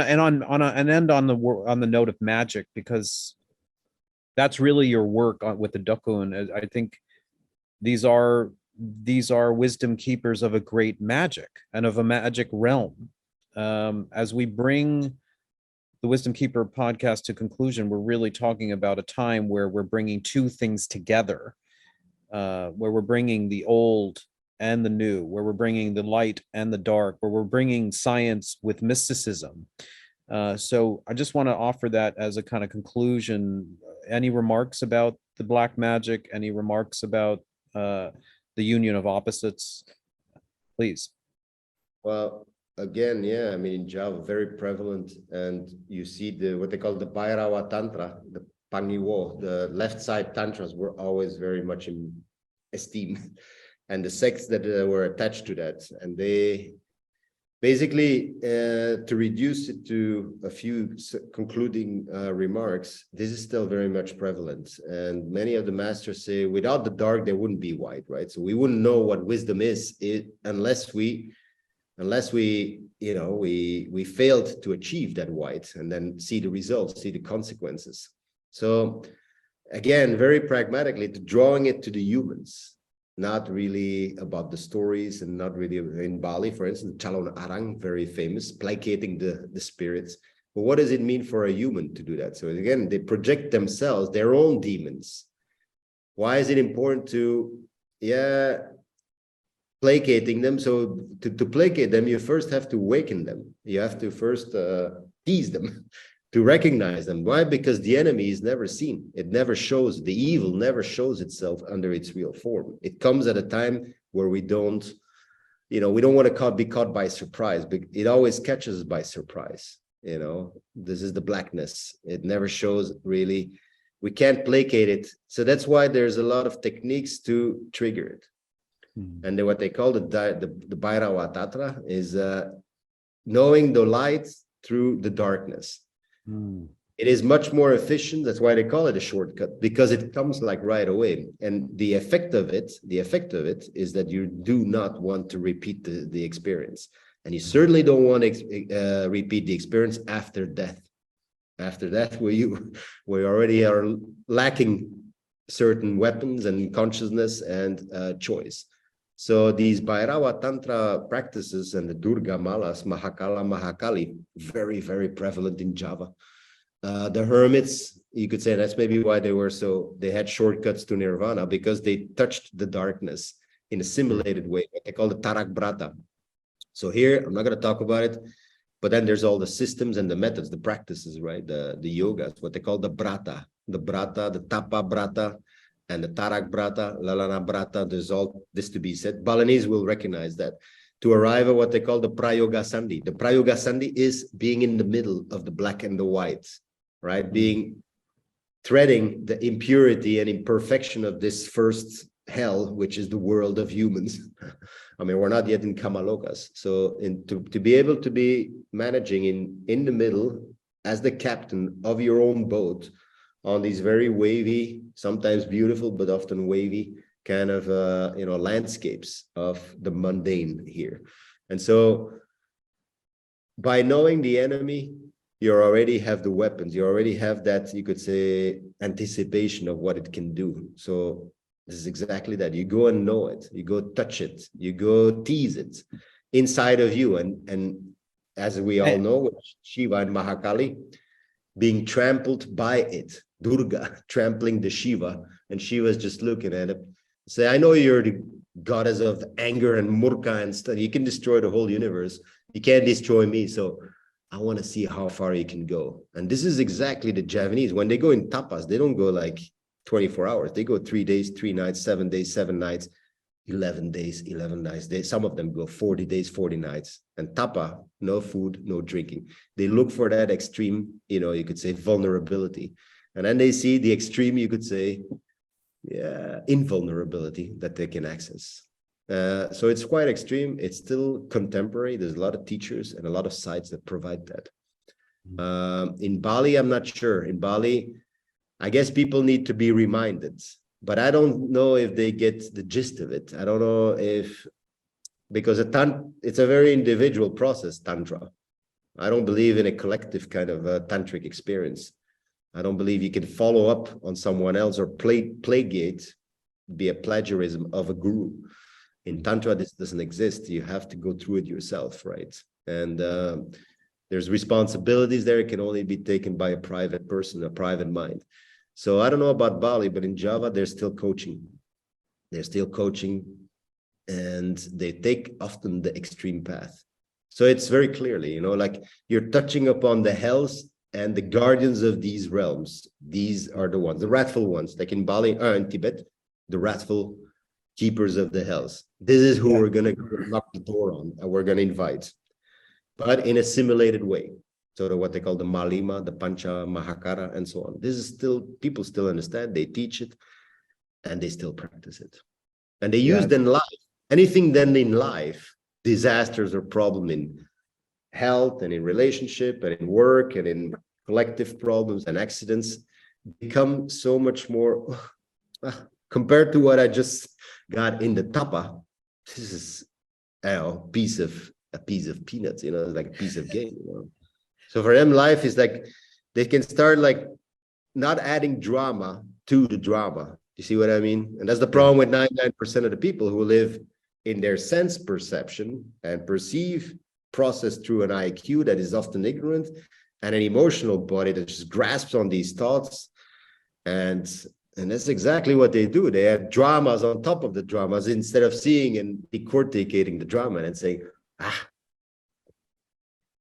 the note of magic, because that's really your work with the Dukun. I think these are wisdom keepers of a great magic and of a magic realm. As we bring the Wisdom Keeper podcast to conclusion, we're really talking about a time where we're bringing two things together, where we're bringing the old and the new, where we're bringing the light and the dark, where we're bringing science with mysticism. So I just want to offer that as a kind of conclusion. Any remarks about the black magic? Any remarks about the union of opposites? Please. Well, again, yeah, I mean, in Java, very prevalent, and you see what they call the Bhairava Tantra, the Pangiwo, the left side tantras were always very much in esteem, and the sects that were attached to that, and they basically, to reduce it to a few concluding remarks, this is still very much prevalent, and many of the masters say without the dark there wouldn't be white, right? So we wouldn't know what wisdom is unless we failed to achieve that white and then see the results, see the consequences. So again, very pragmatically, drawing it to the humans, not really about the stories, and not really in Bali, for instance, Calon Arang, very famous, placating the spirits. But what does it mean for a human to do that? So again, they project themselves, their own demons. Why is it important to, placating them? So to placate them, you first have to awaken them. You have to first tease them to recognize them. Why? Because the enemy is never seen. It never shows. The evil never shows itself under its real form. It comes at a time where we don't want to be caught by surprise, but it always catches us by surprise. This is the blackness. It never shows really. We can't placate it. So that's why there's a lot of techniques to trigger it. And then what they call the Bhairava Tatra is knowing the light through the darkness. It is much more efficient. That's why they call it a shortcut, because it comes like right away. And the effect of it is that you do not want to repeat the experience. And you certainly don't want to repeat the experience after death. After that, where you already are lacking certain weapons and consciousness and choice. So these Bhairava Tantra practices and the Durga Malas, Mahakala, Mahakali, very, very prevalent in Java. The hermits, you could say that's maybe why they had shortcuts to nirvana, because they touched the darkness in a simulated way, what they call the Tarak Brata. So here, I'm not going to talk about it, but then there's all the systems and the methods, the practices, right? The yogas, what they call the Brata, the Tapa Brata, and the Tarak Brata, Lalana Brata. There's all this to be said. Balinese will recognize that. To arrive at what they call the Prayoga Sandhi. The Prayoga Sandhi is being in the middle of the black and the white, right? Threading the impurity and imperfection of this first hell, which is the world of humans. I mean, we're not yet in Kamalokas. So to be able to be managing in the middle as the captain of your own boat on these very wavy, sometimes beautiful, but often wavy kind of, landscapes of the mundane here. And so by knowing the enemy, you already have the weapons. You already have that, you could say, anticipation of what it can do. So this is exactly that. You go and know it. You go touch it. You go tease it inside of you. And as we all know, with Shiva and Mahakali being trampled by it, Durga trampling the Shiva, and Shiva's just looking at it. Say, I know you're the goddess of anger and murka and stuff. You can destroy the whole universe. You can't destroy me. So I want to see how far you can go. And this is exactly the Javanese. When they go in tapas, they don't go like 24 hours. They go 3 days, 3 nights, 7 days, 7 nights, 11 days, 11 nights. Some of them go 40 days, 40 nights. And tapa, no food, no drinking. They look for that extreme, you could say vulnerability. And then they see the extreme, you could say, invulnerability that they can access. So it's quite extreme. It's still contemporary. There's a lot of teachers and a lot of sites that provide that. In Bali, I'm not sure. In Bali, I guess people need to be reminded, but I don't know if they get the gist of it. I don't know if, because it's a very individual process, Tantra. I don't believe in a collective kind of tantric experience. I don't believe you can follow up on someone else or plagiate, be a plagiarism of a guru. In Tantra, this doesn't exist. You have to go through it yourself, right? And there's responsibilities there. It can only be taken by a private person, a private mind. So I don't know about Bali, but in Java, they're still coaching. They're still coaching, and they take often the extreme path. So it's very clearly, you know, like you're touching upon the hells and the guardians of these realms. These are the ones, the wrathful ones, like in Bali, in Tibet, the wrathful keepers of the hells. This is who we're going to knock the door on, and we're going to invite, but in a simulated way. So what they call the Malima, the Pancha Mahakara, and so on. This is still, people still understand, they teach it, and they still practice it. And they use it in life. Anything then in life, disasters or problem in health and in relationship and in work and in collective problems and accidents, become so much more compared to what I just got in the tapa. This is a piece of peanuts, you know, like a piece of game, you know. So for them, life is like they can start like not adding drama to the drama. You see what I mean? And that's the problem with 99% of the people who live in their sense perception and perceive process through an IQ that is often ignorant, and an emotional body that just grasps on these thoughts. And that's exactly what they do. They add dramas on top of the dramas instead of seeing and decorticating the drama and saying,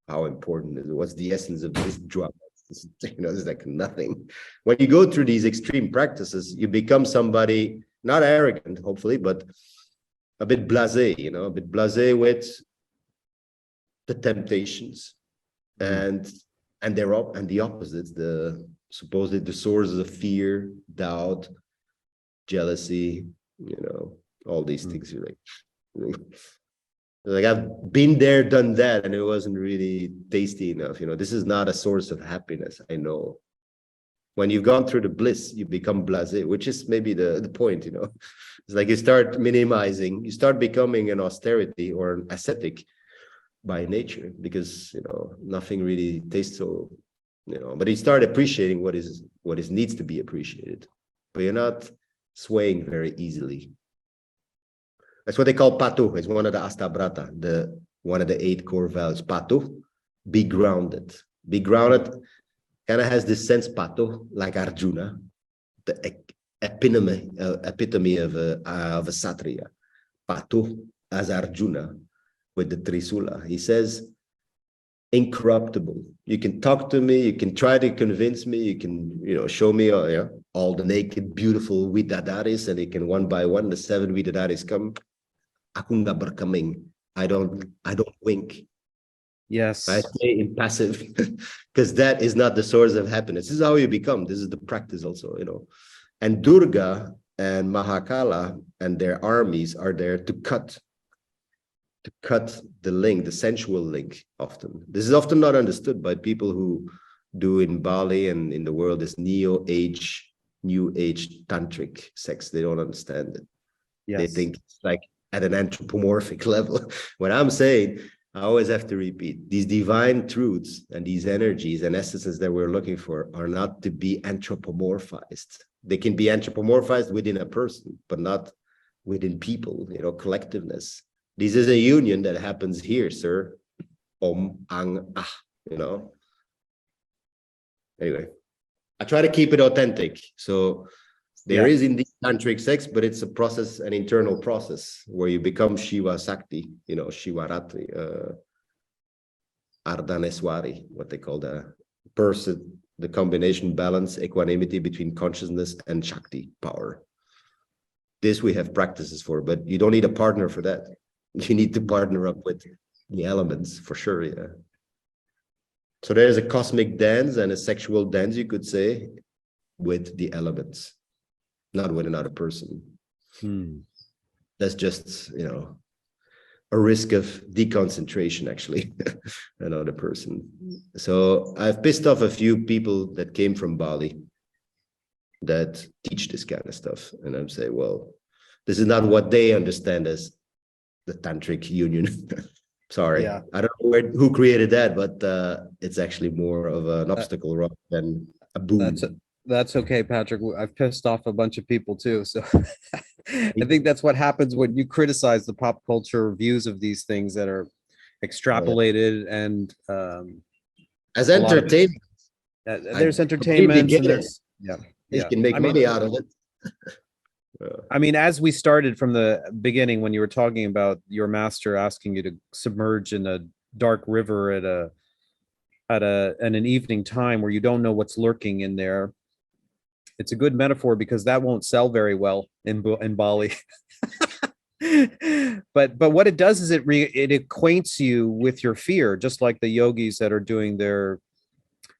how important is it? What's the essence of this drama? You know, it's like nothing. When you go through these extreme practices, you become somebody, not arrogant, hopefully, but a bit blasé, you know, a bit blasé with the temptations and the opposites, supposedly the sources of fear, doubt, jealousy, you know, all these things. You're like, I've been there, done that, and it wasn't really tasty enough. You know, this is not a source of happiness. I know. When you've gone through the bliss, you become blasé, which is maybe the point, you know. It's like you start minimizing, you start becoming an austerity or an ascetic by nature, because, you know, nothing really tastes so, you know, but you start appreciating what needs to be appreciated, but you're not swaying very easily. That's what they call patu. It's one of the astabrata, one of the 8 core values. Patu, be grounded. Be grounded kind of has this sense, patu, like Arjuna, the epitome of a Satriya. Patu as Arjuna with the Trisula. He says, incorruptible. You can talk to me, you can try to convince me, you can, you know, show me all the naked, beautiful Widadaris, and they can one by one, the 7 Widadaris come. Aku nggak berkeming. I don't wink. Yes. I stay impassive because that is not the source of happiness. This is how you become. This is the practice also, you know. And Durga and Mahakala and their armies are there to cut the link, the sensual link often. This is often not understood by people who do in Bali and in the world this new age tantric sex. They don't understand it. Yes. They think it's like at an anthropomorphic level. What I'm saying, I always have to repeat, these divine truths and these energies and essences that we're looking for are not to be anthropomorphized. They can be anthropomorphized within a person, but not within people, you know, collectiveness. This is a union that happens here, sir. Om, ang, ah, you know. Anyway, I try to keep it authentic. So there is indeed tantric sex, but it's a process, an internal process where you become Shiva Sakti, you know, Shiva Ratri, Ardhaneswari, what they call the person, the combination, balance, equanimity between consciousness and Shakti power. This we have practices for, but you don't need a partner for that. You need to partner up with the elements for sure, yeah. So there's a cosmic dance and a sexual dance, you could say, with the elements. not with another person. Hmm. That's just, a risk of deconcentration, actually, another person. So I've pissed off a few people that came from Bali that teach this kind of stuff. And I'm saying, well, this is not what they understand as the tantric union. Sorry, Yeah. I don't know who created that, but it's actually more of an obstacle rather than a boon. That's okay, Patrick. I've pissed off a bunch of people too. So I think that's what happens when you criticize the pop culture views of these things that are extrapolated and as entertainment. There's I entertainment and get there's it. yeah. You can make money out of it. I mean, as we started from the beginning, when you were talking about your master asking you to submerge in a dark river at an evening time where you don't know what's lurking in there, it's a good metaphor because that won't sell very well in Bali. but what it does is it acquaints you with your fear, just like the yogis that are doing their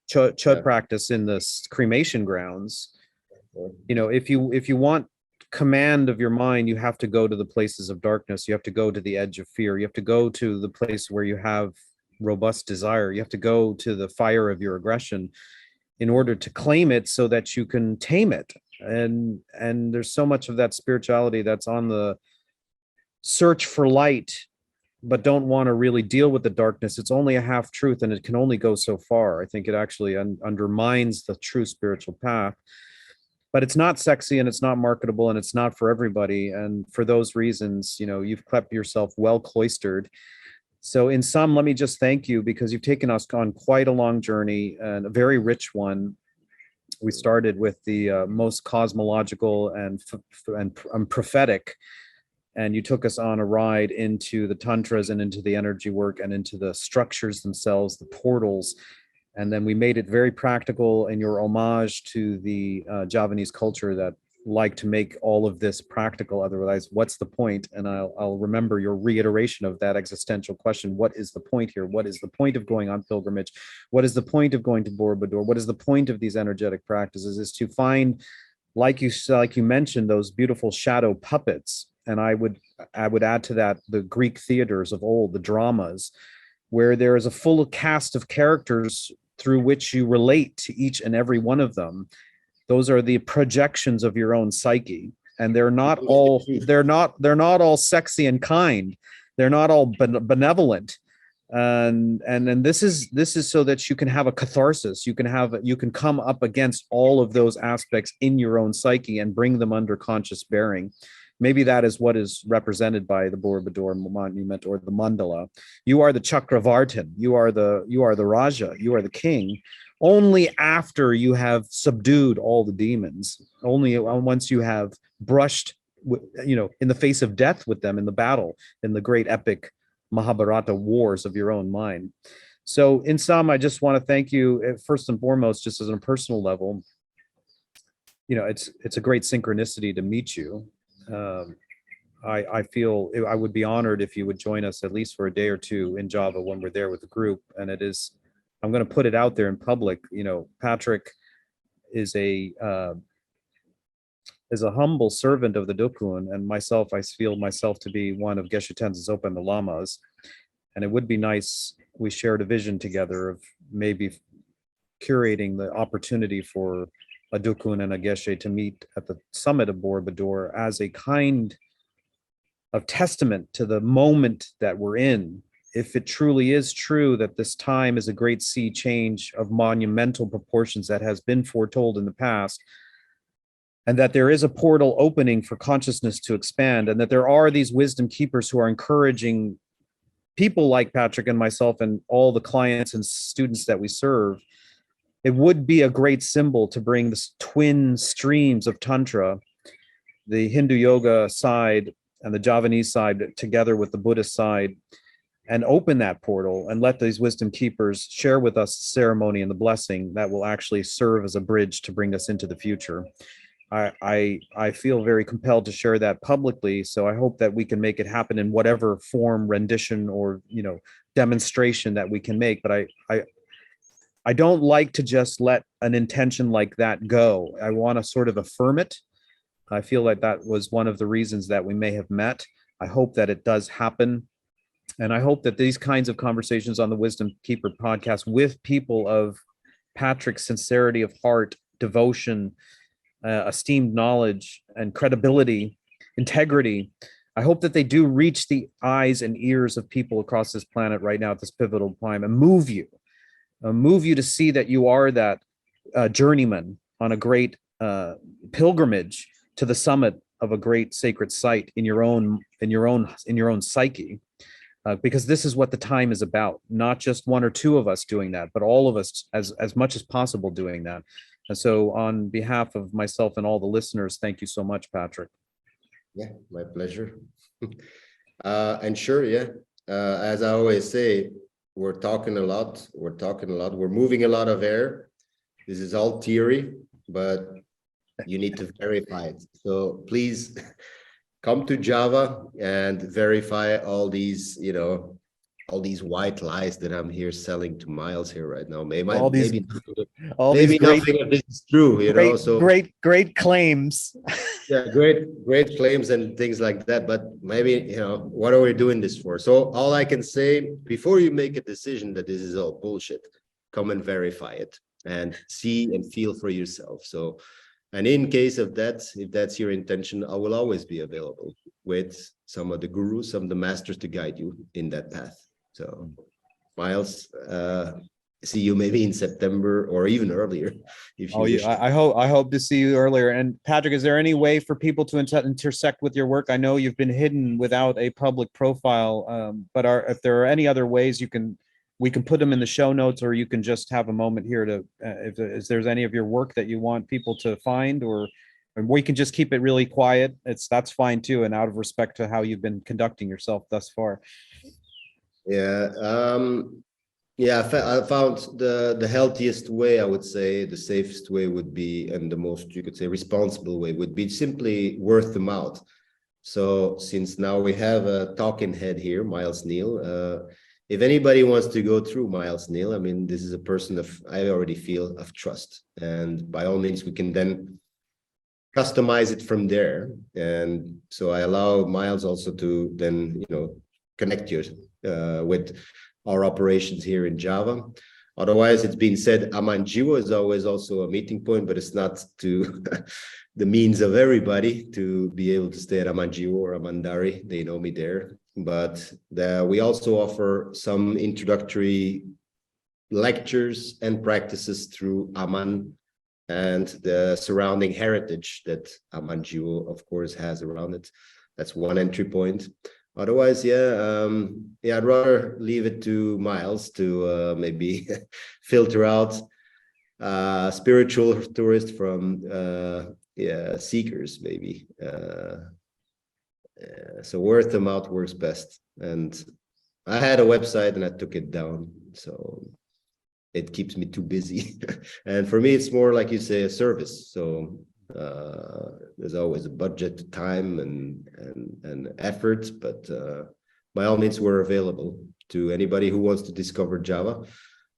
chud practice in the cremation grounds. If you want command of your mind, you have to go to the places of darkness. You have to go to the edge of fear. You have to go to the place where you have robust desire. You have to go to the fire of your aggression in order to claim it so that you can tame it. And there's so much of that spirituality that's on the search for light, but don't want to really deal with the darkness. It's only a half truth and it can only go so far. I think it actually undermines the true spiritual path. But it's not sexy and it's not marketable and it's not for everybody. And for those reasons, you've kept yourself well cloistered. So in sum, let me just thank you because you've taken us on quite a long journey and a very rich one. We started with the most cosmological and prophetic, and you took us on a ride into the tantras and into the energy work and into the structures themselves, the portals. And then we made it very practical in your homage to the Javanese culture that like to make all of this practical. Otherwise, what's the point? And I'll remember your reiteration of that existential question. What is the point here? What is the point of going on pilgrimage? What is the point of going to Borobudur? What is the point of these energetic practices? Is to find, like you mentioned, those beautiful shadow puppets. And I would add to that the Greek theaters of old, the dramas, where there is a full cast of characters through which you relate to each and every one of them. Those are the projections of your own psyche, and they're not all sexy and kind. They're not all benevolent, and this is so that you can have a catharsis. You can come up against all of those aspects in your own psyche and bring them under conscious bearing. Maybe that is what is represented by the Borobudur monument or the mandala. You are the Chakravartin. You are the Raja. You are the king. Only after you have subdued all the demons. Only once you have brushed, in the face of death with them in the battle, in the great epic Mahabharata wars of your own mind. So, in sum, I just want to thank you first and foremost, just as on a personal level. It's a great synchronicity to meet you. I feel I would be honored if you would join us at least for a day or two in Java when we're there with the group. And I'm going to put it out there in public. Patrick is a humble servant of the Dukun, and myself, I feel myself to be one of Geshe Tenz's Open the Lamas. And it would be nice we shared a vision together of maybe curating the opportunity for a Dukun and a Geshe to meet at the summit of Borobudur as a kind of testament to the moment that we're in. If it truly is true that this time is a great sea change of monumental proportions that has been foretold in the past, and that there is a portal opening for consciousness to expand, and that there are these wisdom keepers who are encouraging people like Patrick and myself and all the clients and students that we serve, it would be a great symbol to bring the twin streams of Tantra, the Hindu yoga side and the Javanese side together with the Buddhist side, and open that portal and let these wisdom keepers share with us the ceremony and the blessing that will actually serve as a bridge to bring us into the future. I feel very compelled to share that publicly, so I hope that we can make it happen in whatever form, rendition, or demonstration that we can make. But I don't like to just let an intention like that go. I want to sort of affirm it I feel like that was one of the reasons that we may have met. I hope that it does happen. And I hope that these kinds of conversations on the Wisdom Keeper podcast with people of Patrick's sincerity of heart, devotion, esteemed knowledge, and credibility, integrity, I hope that they do reach the eyes and ears of people across this planet right now at this pivotal time and move you to see that you are that journeyman on a great pilgrimage to the summit of a great sacred site in your own psyche. Because this is what the time is about, not just one or two of us doing that, but all of us as much as possible doing that. And so on behalf of myself and all the listeners, thank you so much, Patrick. Yeah, my pleasure. And sure, yeah, as I always say, we're talking a lot, we're moving a lot of air. This is all theory, but you need to verify it. So please come to Java and verify all these, all these white lies that I'm here selling to Miles here right now. Maybe nothing of this is true, So great claims. Yeah, great claims and things like that. But maybe, what are we doing this for? So all I can say, before you make a decision that this is all bullshit, come and verify it and see and feel for yourself. So, and in case of that, if that's your intention, I will always be available with some of the gurus, some of the masters to guide you in that path. So, Miles, see you maybe in September or even earlier. If you wish. I hope to see you earlier. And Patrick, is there any way for people to intersect with your work? I know you've been hidden without a public profile, but if there are any other ways we can put them in the show notes, or you can just have a moment here to, if there's any of your work that you want people to find, or we can just keep it really quiet. That's fine too. And out of respect to how you've been conducting yourself thus far. Yeah. I found the healthiest way, I would say, the safest way would be, and the most, you could say, responsible way would be simply word of mouth. So since now we have a talking head here, Miles Neal, if anybody wants to go through Miles Neal, I mean, this is a person I already feel of trust. And by all means, we can then customize it from there. And so I allow Miles also to then, connect you with our operations here in Java. Otherwise, it's been said, Amanjiwo is always also a meeting point, but it's not to the means of everybody to be able to stay at Amanjiwo or Amandari. They know me there. But we also offer some introductory lectures and practices through Aman and the surrounding heritage that Amanjiwo, of course, has around it. That's one entry point. Otherwise, I'd rather leave it to Miles to maybe filter out spiritual tourists from seekers, maybe. So word of mouth works best. And I had a website and I took it down, so it keeps me too busy. And for me, it's more like you say, a service. So there's always a budget, time, and effort, but by all means, we're available to anybody who wants to discover Java.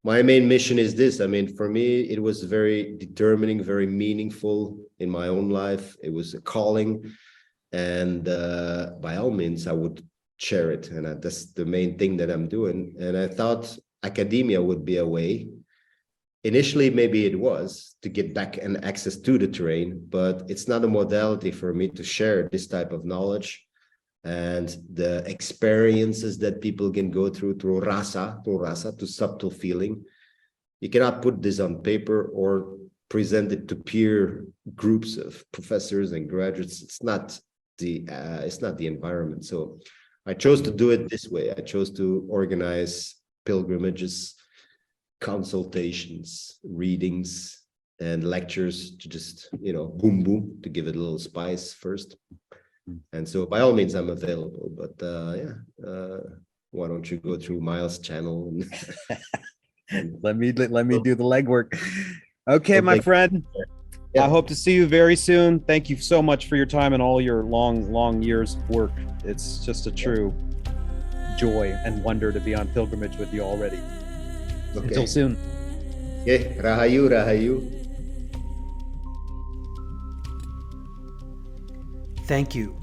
My main mission is this. I mean, for me, it was very determining, very meaningful in my own life. It was a calling, and by all means, I would share it. And that's the main thing that I'm doing. And I thought academia would be a way. Initially, maybe it was to get back and access to the terrain, but it's not a modality for me to share this type of knowledge and the experiences that people can go through rasa, to subtle feeling. You cannot put this on paper or present it to peer groups of professors and graduates. It's not the environment. So I chose to do it this way. I chose to organize pilgrimages, consultations, readings, and lectures to just, boom, boom, to give it a little spice first. And so by all means, I'm available, but why don't you go through Miles' channel and let me do the legwork. Okay, my friend. Yeah. I hope to see you very soon. Thank you so much for your time and all your long years of work. It's just a true joy and wonder to be on pilgrimage with you already. Okay. Until soon. Okay, Rahayu, Rahayu. Thank you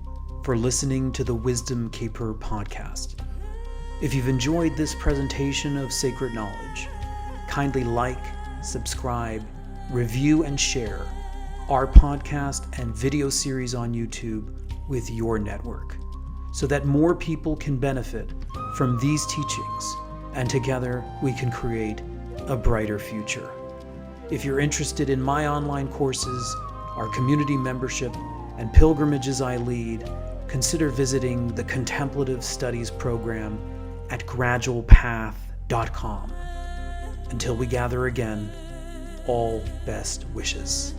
for listening to the Wisdom Keeper podcast. If you've enjoyed this presentation of sacred knowledge, kindly like, subscribe, review, and share our podcast and video series on YouTube with your network so that more people can benefit from these teachings, and together we can create a brighter future. If you're interested in my online courses, our community membership, and pilgrimages I lead, consider visiting the Contemplative Studies program at gradualpath.com. Until we gather again, all best wishes.